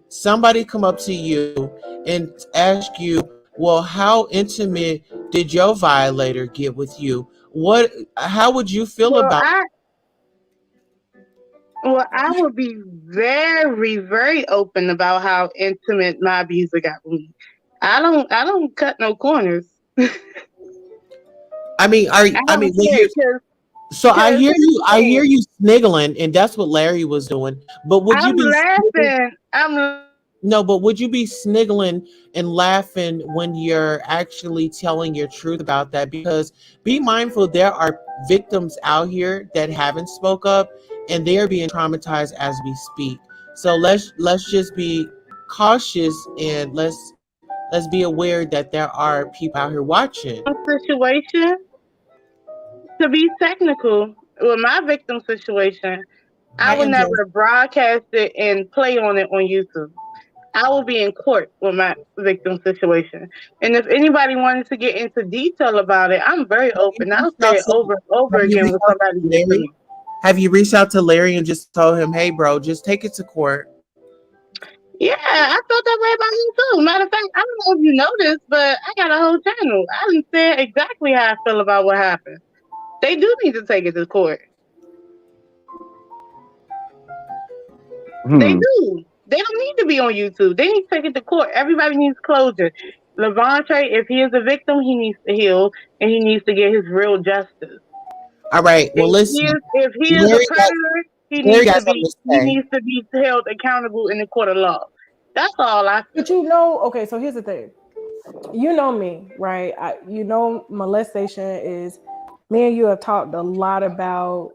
Somebody come up to you and ask you, well, how intimate did your violator get with you? How would you feel Well, about I would be very, very open about how intimate my abuser got with me. I don't cut no corners. I mean, I don't well, care so I because hear here's the I hear thing. you sniggling, and that's what Larry was doing. But would you I'm be sniggling? laughing. No, but would you be sniggling and laughing when you're actually telling your truth about that? Because be mindful, there are victims out here that haven't spoke up, and they are being traumatized as we speak. So let's just be cautious and let's be aware that there are people out here watching. situation to be technical with my victim situation. I Hi, would MJ. never broadcast it and play on it on YouTube. I will be in court with my victim situation. And if anybody wanted to get into detail about it, I'm very Have you open. I'll reached say out it to over and over Have you again reached when out somebody to gets to Larry? me. Have you reached out to Larry and just told him, hey, bro, just take it to court? Yeah, I felt that way about you too. Matter of fact, I don't know if you noticed, but I got a whole channel. I didn't say exactly how I feel about what happened. They do need to take it to court. They Hmm. do. They don't need to be on YouTube. They need to take it to court. Everybody needs closure. Levante, if he is a victim, he needs to heal and he needs to get his real justice. All right. Well, listen, If he is a Larry got predator, Larry got something to he say. needs to be held accountable in the court of law. That's all I But feel. okay, so here's the thing. You know me, right? Molestation is, me and you have talked a lot about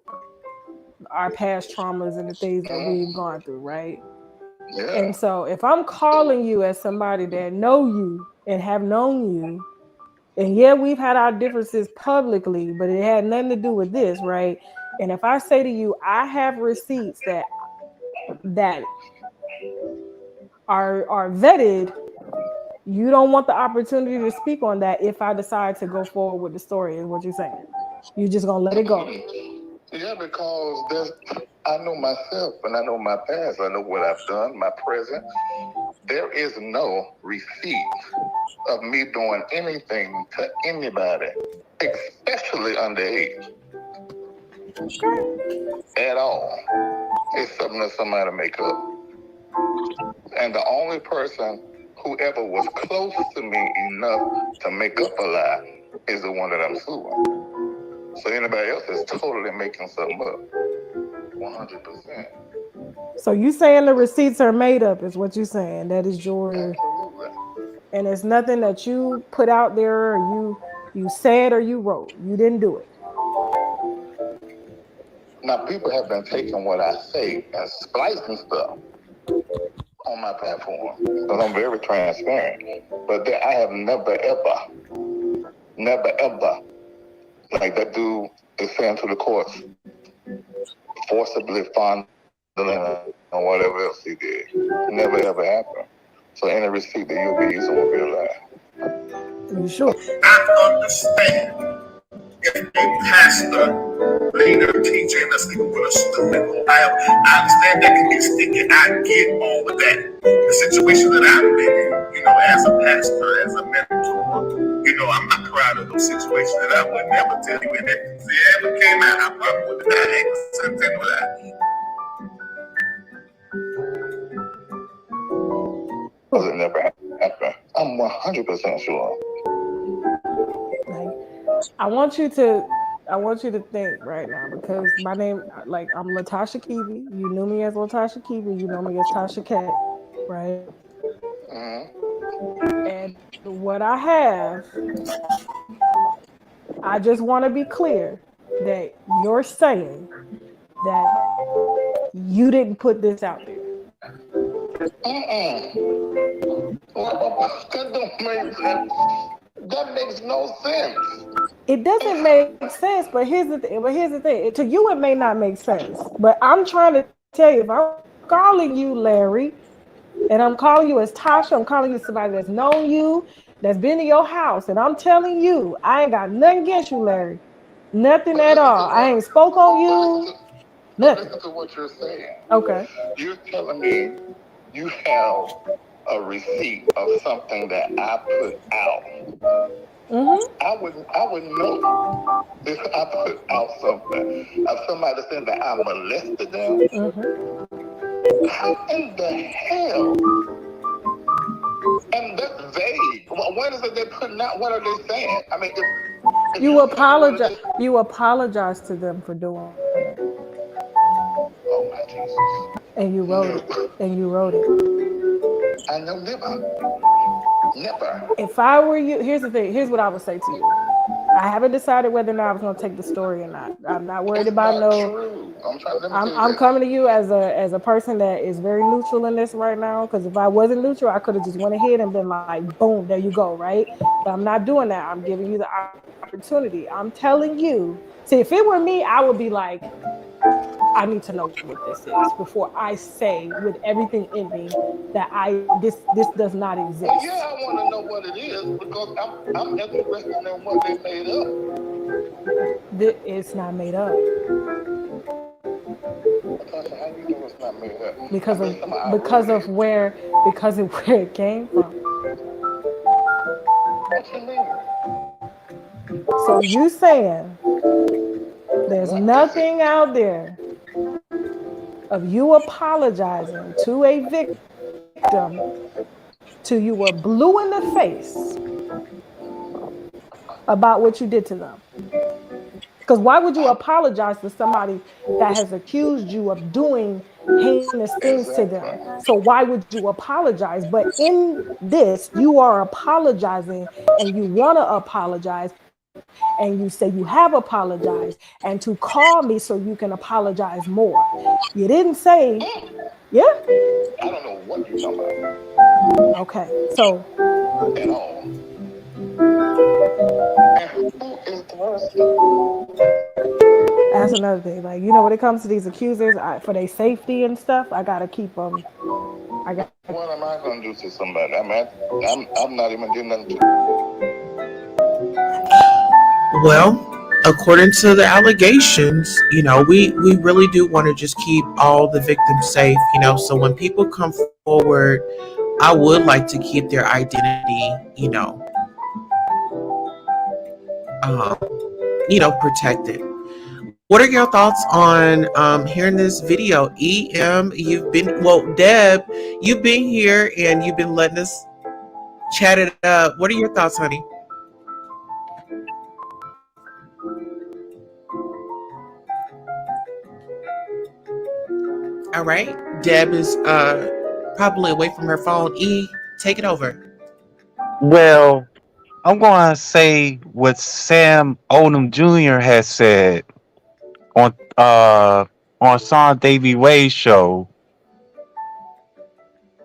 our past traumas and the things that we've gone through, right? Yeah. And so if I'm calling you as somebody that know you and have known you, and yeah, we've had our differences publicly, but it had nothing to do with this, right? And if I say to you, I have receipts that are vetted, you don't want the opportunity to speak on that if I decide to go forward with the story, is what you're saying. You're just gonna let it go. Yeah, because I know myself and I know my past. I know what I've done, my present. There is no receipt of me doing anything to anybody, especially underage, at all. It's something that somebody make up. And the only person who ever was close to me enough to make up a lie is the one that I'm suing. So anybody else is totally making something up. 100%. So you saying the receipts are made up is what you saying. That is your, Absolutely. and it's nothing that you put out there or you said or you wrote. You didn't do it. Now, people have been taking what I say and splicing stuff on my platform because I'm very transparent. But I have never, ever, like that dude is saying to the courts, forcibly fondling and whatever else he did. Never, ever happened. So any receipt that you'll be using will be a lie. You sure? I understand if a pastor, leader, teacher, and let's even put a student, I understand that can be sticky. I get all of that. The situation that I've been in, as a pastor, as a mentor, I'm not proud of those situations that I would never tell you. And if it ever came out, I probably would not have tell you that. Because it never happened. I'm 100% sure. Like, I want you to think right now, because my name, like, I'm Latasha Kiwi. You knew me as Latasha Kiwi. You know me as Tasha Cat, right? Mm-hmm. And what I have, I just want to be clear that you're saying that you didn't put this out there. That don't make sense. That makes no sense. It doesn't make sense, but here's the thing. To you, it may not make sense, but I'm trying to tell you, if I'm calling you Larry, and I'm calling you as Tasha, I'm calling you somebody that's known you, that's been in your house, and I'm telling you, I ain't got nothing against you, Larry. Nothing at all. I ain't spoke on you. Nothing. Listen to what you're saying. Okay. You're telling me you have a receipt of something that I put out. Mm-hmm. I wouldn't know if I put out something of somebody saying that I molested them. Mm-hmm. How in the hell? And that's vague. What is it they're putting out? What are they saying? I mean, if You apologize. You apologize to them for doing it. Oh my Jesus! And you wrote it. And you wrote it. I know never. If I were you, here's the thing. Here's what I would say to you. I haven't decided whether or not I was going to take the story or not. I'm not worried about no. I'm coming to you as a person that is very neutral in this right now. Because if I wasn't neutral, I could have just went ahead and been like, boom, there you go, right? But I'm not doing that. I'm giving you the opportunity. I'm telling you. See, if it were me, I would be like, I need to know what this is before I say with everything in me that this does not exist. Well, yeah, I want to know what it is because I'm interested in what they made up. It's not made up. How do you know it's not made up? Because of where it came from. What you mean? So you saying there's nothing out there of you apologizing to a victim till you were blue in the face about what you did to them? Because why would you apologize to somebody that has accused you of doing heinous things to them? So why would you apologize? But in this, you are apologizing and you want to apologize. And you say you have apologized and to call me so you can apologize more. You didn't say, yeah? I don't know what you're talking about. Okay, so. At all. And who is the worst? That's another thing. Like, when it comes to these accusers, for their safety and stuff, I got to keep them. What am I going to do to somebody? I'm not even doing nothing to. Well, according to the allegations, we really do want to just keep all the victims safe, so when people come forward, I would like to keep their identity, protected. What are your thoughts on hearing this video? Deb, you've been here and you've been letting us chat it up. What are your thoughts, honey? All right, Deb is probably away from her phone. E, take it over. Well, I'm going to say what Sam Odom Jr. has said on Sean Davy Way's show.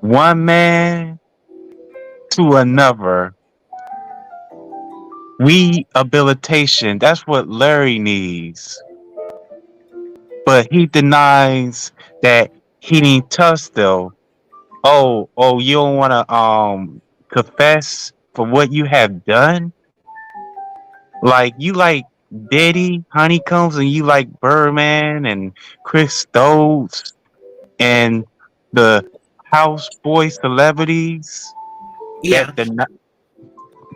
One man to another. Rehabilitation. That's what Larry needs. But he denies that he didn't touch though. Oh, you don't want to confess for what you have done? Like you like Diddy, Honeycombs, and you like Birdman and Chris Stokes and the house boy celebrities Yeah.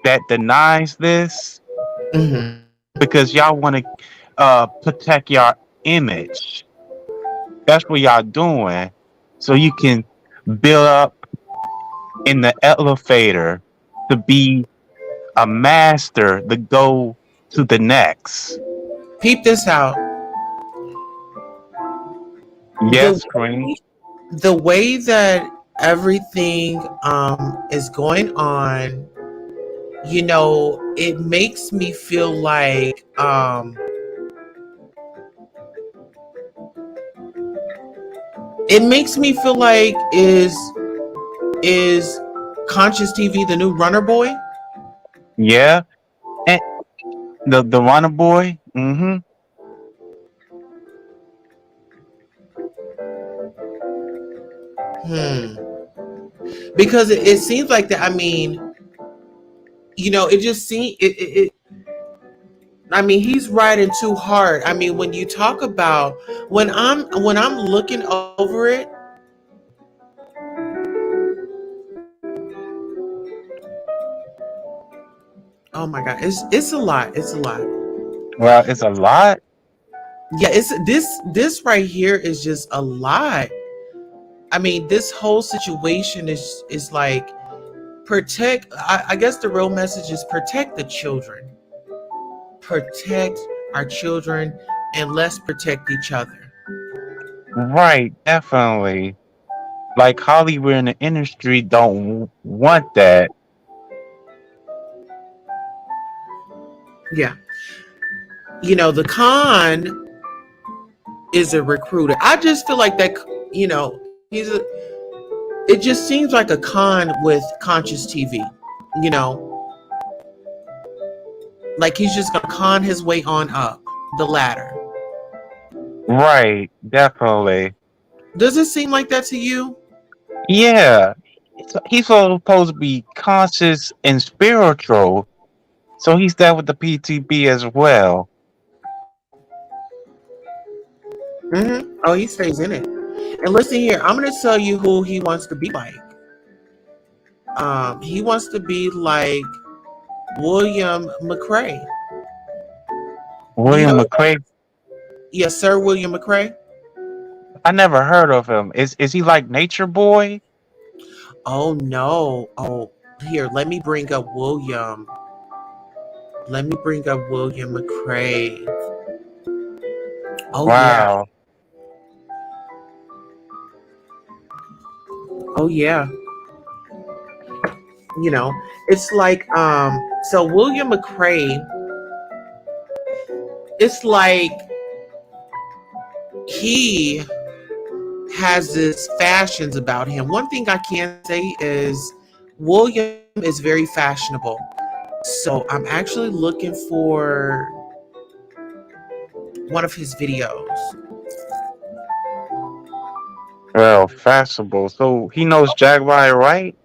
that denies this Mm-hmm. because y'all want to protect your image. That's what y'all doing, so you can build up in the elevator to be a master to go to the next. Peep this out. The Yes, Queen. the way that everything is going on, it makes me feel like is Conscious TV the new runner boy? Yeah, and the runner boy. Mm-hmm. Because it seems like that. I mean, it just seems it I mean, he's riding too hard. I mean, when you talk about when I'm looking over it, oh my god, it's a lot. It's a lot. Well, it's a lot. Yeah, it's this right here is just a lot. I mean, this whole situation is like protect. I guess the real message is protect the children, protect our children, and let's protect each other. Right, definitely. Like Hollywood and the industry don't want that. Yeah, the con is a recruiter. I just feel like that. He's a. It just seems like a con with Conscious TV. You know, like he's just gonna con his way on up the ladder. Right, definitely. Does it seem like that to you? Yeah, he's supposed to be conscious and spiritual, so he's there with the PTB as well. Oh, he stays in it. And listen here, I'm gonna tell you who he wants to be like. He wants to be like William McRae. Do you William know? McCrae. Yes, Sir William McRae. I never heard of him. Is he like Nature Boy? Oh no. Oh, here, let me bring up William. Let me bring up William McRae. Oh yeah. Wow. Oh yeah. It's like so William McRae, it's like he has this fashions about him. One thing I can say is William is very fashionable. So I'm actually looking for one of his videos. Well, fashionable. So he knows Jaguar, right?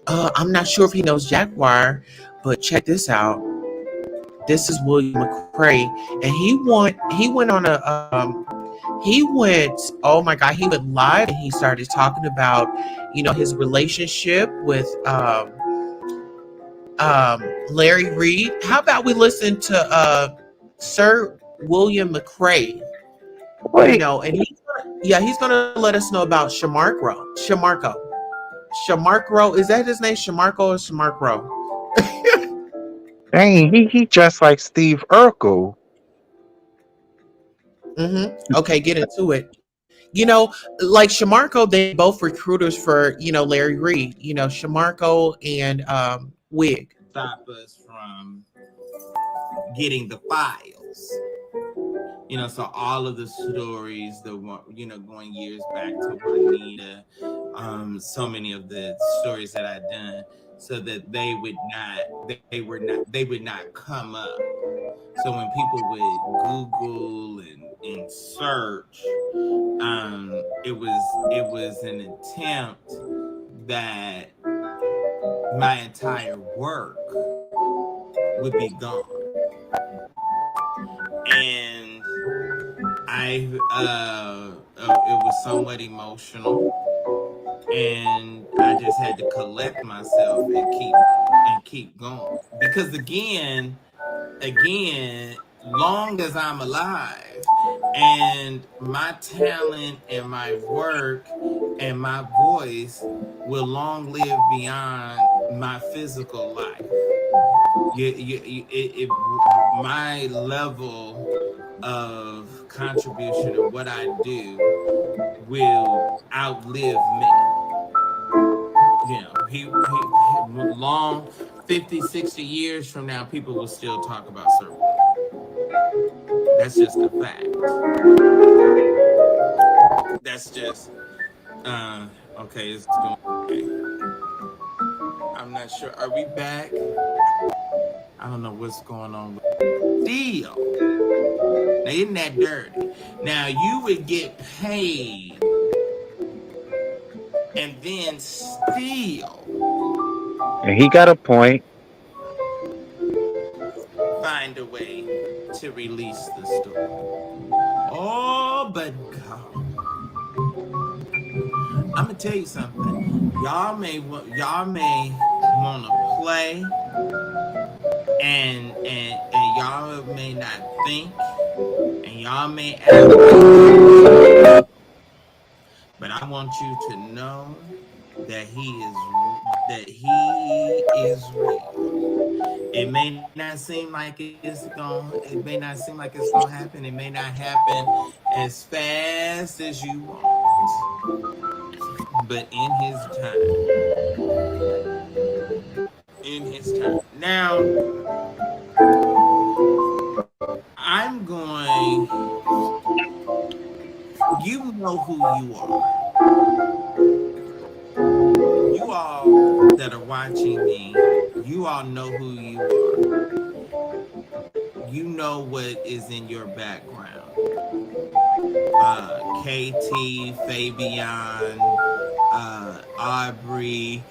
I'm not sure if he knows Jaguar, but check this out. This is William McRae, and oh my god, he went live and he started talking about his relationship with Larry Reed. How about we listen to Sir William McRae? Wait, And he's gonna let us know about Shamarko, is that his name? Shamarko or Shamarko? dang, he dressed like Steve Urkel. Okay, get into it. You know, like Shamarko, they both recruiters for, Larry Reed, Shamarko and Wig. Stop us from getting the files. So all of the stories, going years back to Juanita, so many of the stories that I'd done, so that they would not come up. So when people would Google and search, it was an attempt that my entire work would be gone. And it was somewhat emotional, and I just had to collect myself and keep going, because again, long as I'm alive, and my talent and my work and my voice will long live beyond my physical life. My level of contribution and what I do will outlive me. Long 50, 60 years from now, people will still talk about Sir William. That's just a fact. That's just okay, it's doing okay. I'm not sure. Are we back? I don't know what's going on with Deal. Now, isn't that dirty? Now, you would get paid and then still And he got a point. find a way to release the story. Oh, but God. I'm gonna tell you something. Y'all may want to play, and y'all may not think, and y'all may act like, but I want you to know that he is real. It may not seem like it's gonna happen. It may not happen as fast as you want, but in his time. Now, I'm going. You know who you are. You all that are watching me, you all know who you are. You know what is in your background. KT, Fabian, Aubrey,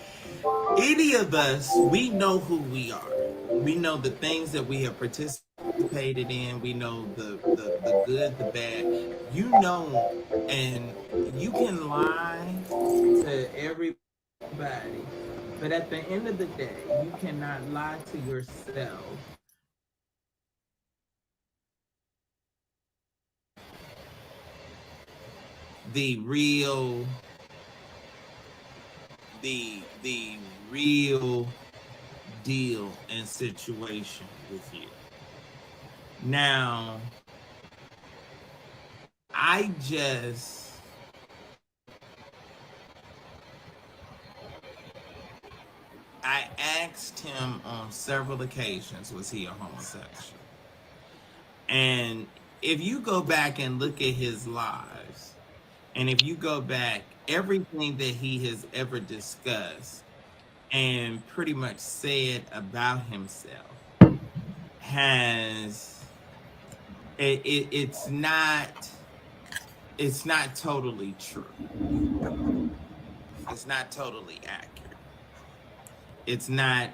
any of us, we know who we are. We know the things that we have participated in. We know the good, the bad. You know, and you can lie to everybody, but at the end of the day, you cannot lie to yourself. The real deal and situation with you. Now, I asked him on several occasions, was he a homosexual? And if you go back and look at his lives, and if you go back, everything that he has ever discussed and pretty much said about himself it's not totally true. It's not totally accurate. It's not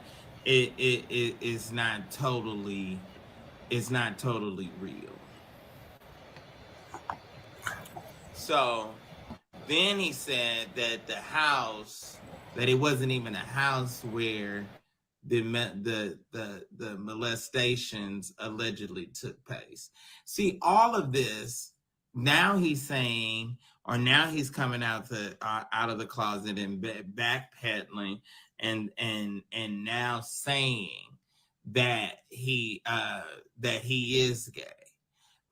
totally real. So then he said that that it wasn't even a house where the molestations allegedly took place. See, all of this, now he's saying, or now he's coming out of the closet and backpedaling and now saying that he is gay.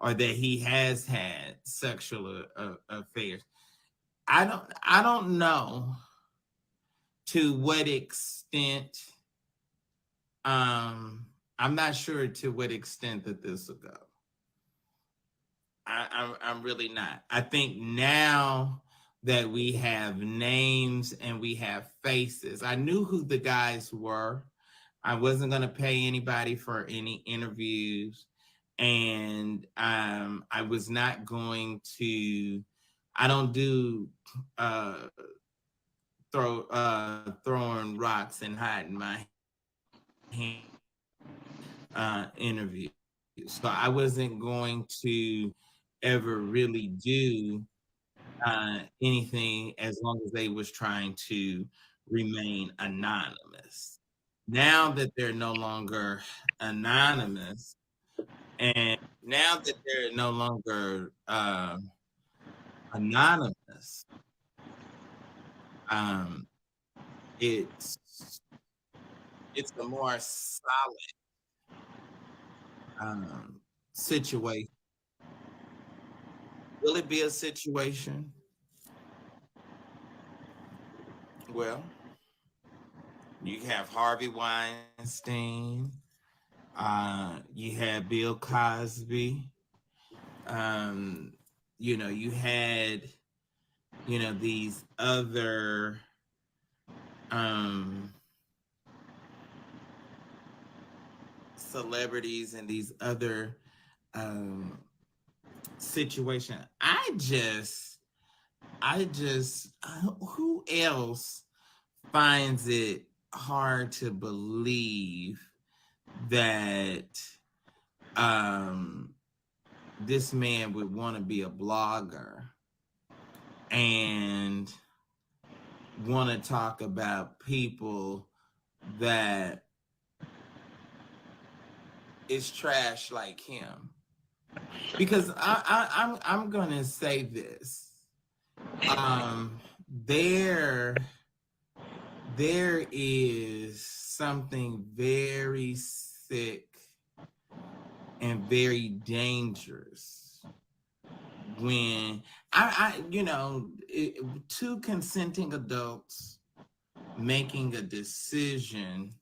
or that he has had sexual affairs. I don't know to what extent. I'm not sure to what extent that this will go. I'm really not. I think now that we have names and we have faces, I knew who the guys were. I wasn't going to pay anybody for any interviews, and I was not going to. I don't do throwing rocks and hiding my hand interviews. So I wasn't going to ever really do anything as long as they was trying to remain anonymous. Now that they're no longer anonymous, and now that they're no longer anonymous, um, it's a more solid situation. Will it be a situation? Well, you have Harvey Weinstein. You had Bill Cosby. You had, these other celebrities and these other situations. Who else finds it hard to believe that this man would want to be a blogger and want to talk about people that is trash like him? Because I'm gonna say this. There is something very sick and very dangerous when two consenting adults making a decision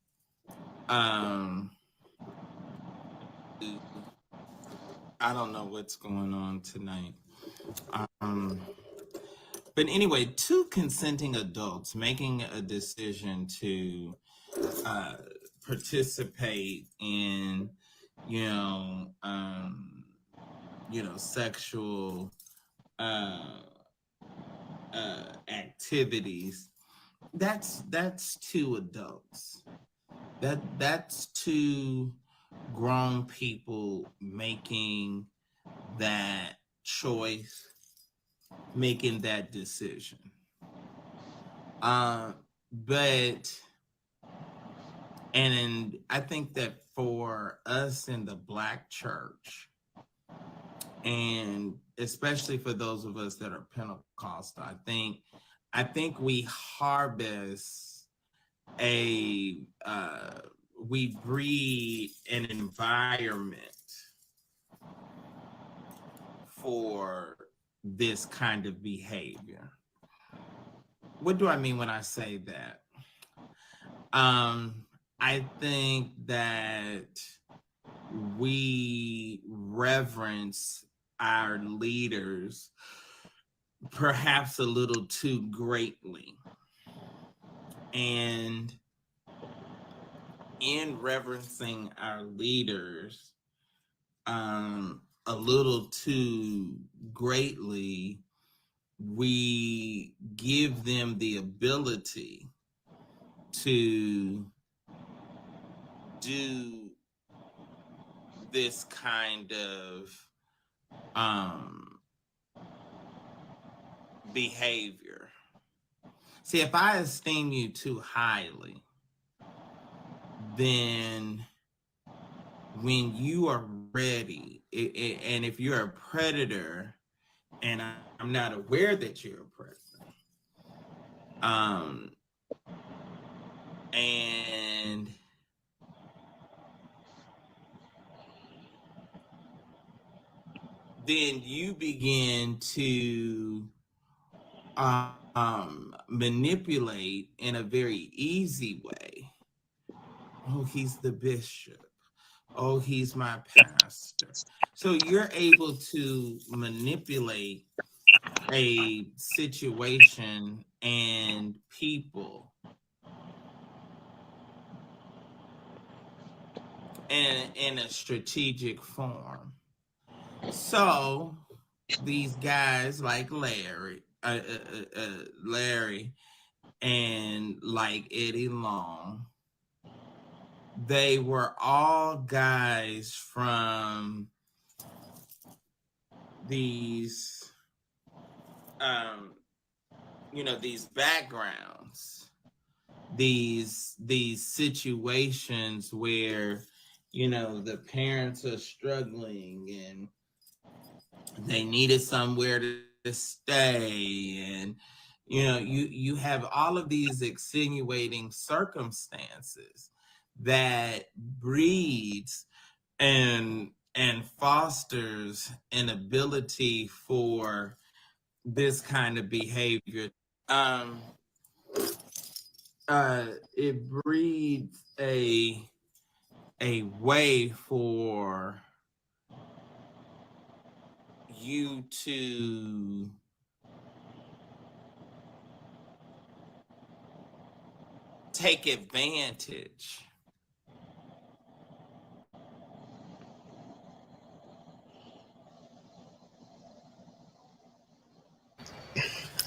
I don't know what's going on tonight. But anyway, two consenting adults making a decision to participate in, sexual activities. That's two adults. That's two grown people making that choice, making that decision. But I think that for us in the Black church, and especially for those of us that are Pentecostal, I think we harvest we breed an environment for this kind of behavior. What do I mean when I say that? I think that we reverence our leaders perhaps a little too greatly. And in reverencing our leaders a little too greatly, we give them the ability to do this kind of behavior. See, if I esteem you too highly, then when you are ready, and if you're a predator and I'm not aware that you're a predator, and then you begin to manipulate in a very easy way. Oh, he's the bishop. Oh, he's my pastor. So you're able to manipulate a situation and people in a strategic form. So these guys like Larry, and like Eddie Long, they were all guys from these, um, these backgrounds, these situations where the parents are struggling and they needed somewhere to stay, and you have all of these extenuating circumstances that breeds and fosters an ability for this kind of behavior. um it breeds a way for you to take advantage.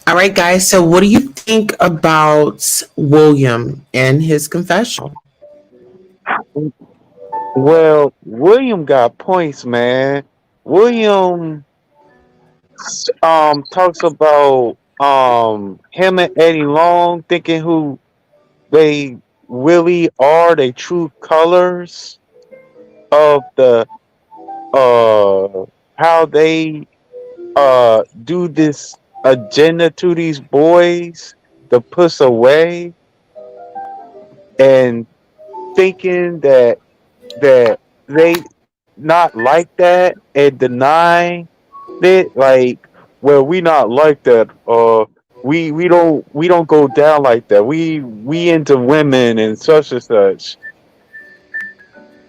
All right, guys. So, what do you think about William and his confession? Well, William got points, man. William talks about him and Eddie Long thinking who they really are, they true colors of the how they do this agenda to these boys to push away, and thinking that they not like that and denying it, like, well, we not like that, we don't go down like that, we into women and such and such.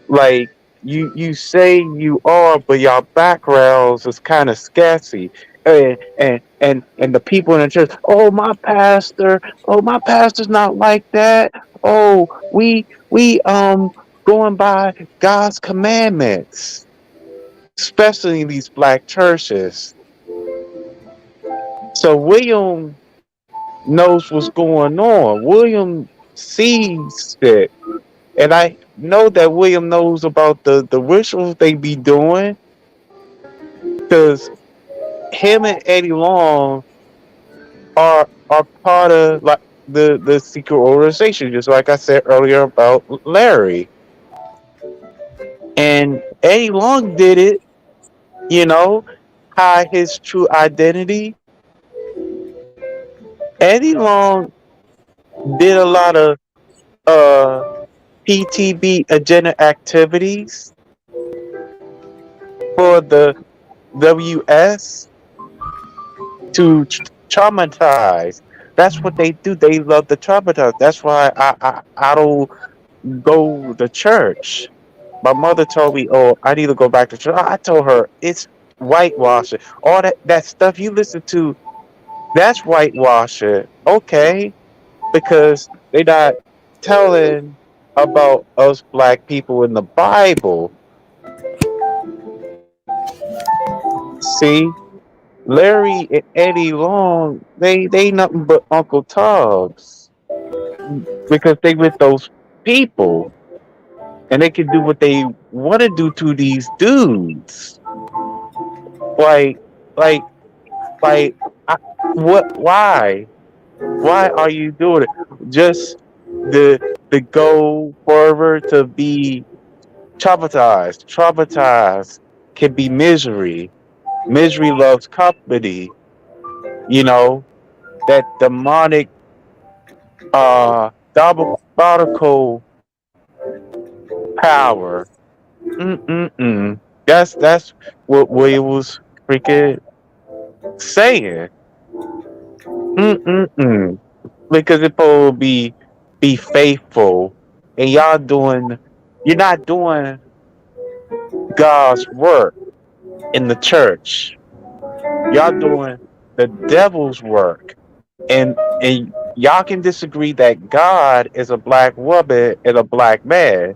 Like, you say you are, but your backgrounds is kind of sketchy. And the people in the church, oh, my pastor's not like that. Oh, we going by God's commandments, especially in these black churches. So William knows what's going on. William sees it. And I know that William knows about the rituals they be doing, because him and Eddie Long are part of, like, the secret organization, just like I said earlier about Larry. And Eddie Long did it, you know, hide his true identity. Eddie Long did a lot of uh PTB agenda activities for the WS to traumatize. That's what they do. They love to traumatize. That's why I don't go to church. My mother told me, "Oh, I need to go back to church." I told her it's whitewashing. All that stuff you listen to, that's whitewashing. Okay, because they not telling about us black people in the Bible. See, Larry and Eddie Long, they nothing but Uncle Tubs, because they with those people and they can do what they want to do to these dudes. Like, like, like, I, what? Why? Why are you doing it? Just the go forward to be traumatized. Traumatized can be misery. Misery loves company. You know, that demonic diabolical power. Mm-mm-mm. That's what William was. freaking saying. Mm-mm-mm. Because it's supposed to be faithful, and you're not doing God's work in the church. Y'all doing the devil's work, and y'all can disagree that God is a black woman and a black man,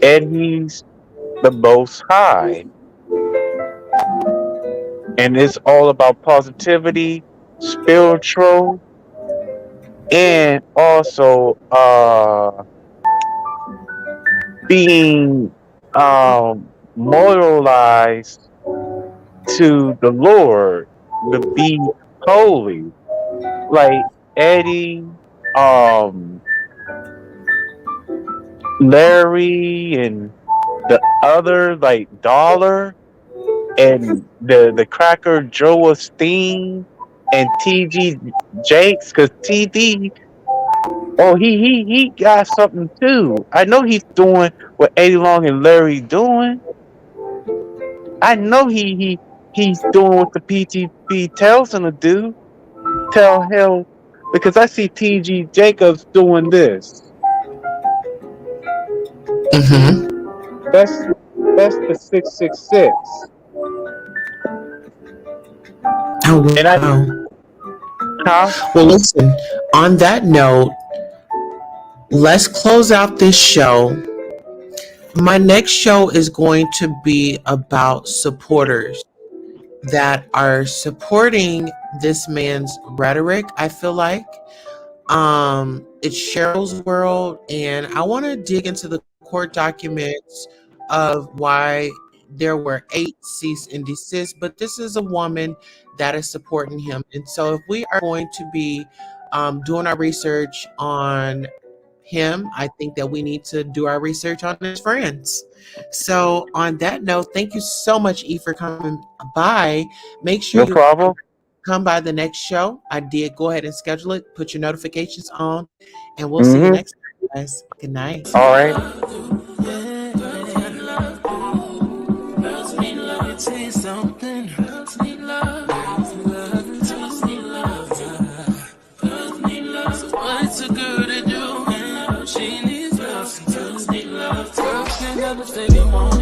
and He's the Most High, and it's all about positivity, spiritual, and also being moralized to the Lord to be holy. Like Eddie, um, Larry, and the other like Dollar and the cracker Joe Steen and TG Jakes, because TD, oh, he got something too. I know he's doing what Eddie Long and Larry doing. I know he's doing what the PTP tells him to do. Tell him, because I see TG Jacobs doing this. Mm-hmm. That's the 666. Oh, And I wow. huh? Well, listen, on that note, let's close out this show. My next show is going to be about supporters that are supporting this man's rhetoric, I feel like. It's Sharrellsworld, and I want to dig into the court documents of why there were 8 cease and desist, but this is a woman that is supporting him. And so if we are going to be doing our research on him, I think that we need to do our research on his friends. So on that note, thank you so much, E, for coming by. Make sure No you problem. come by the next show. I did go ahead and schedule it. Put your notifications on, and we'll see you Mm-hmm. next time, guys. Good night. All right. Girls need love, you say something. Girls need love. Girls need love. Girls need love. So what's a girl to do? She needs love. Girls need love. Girls can never say they want.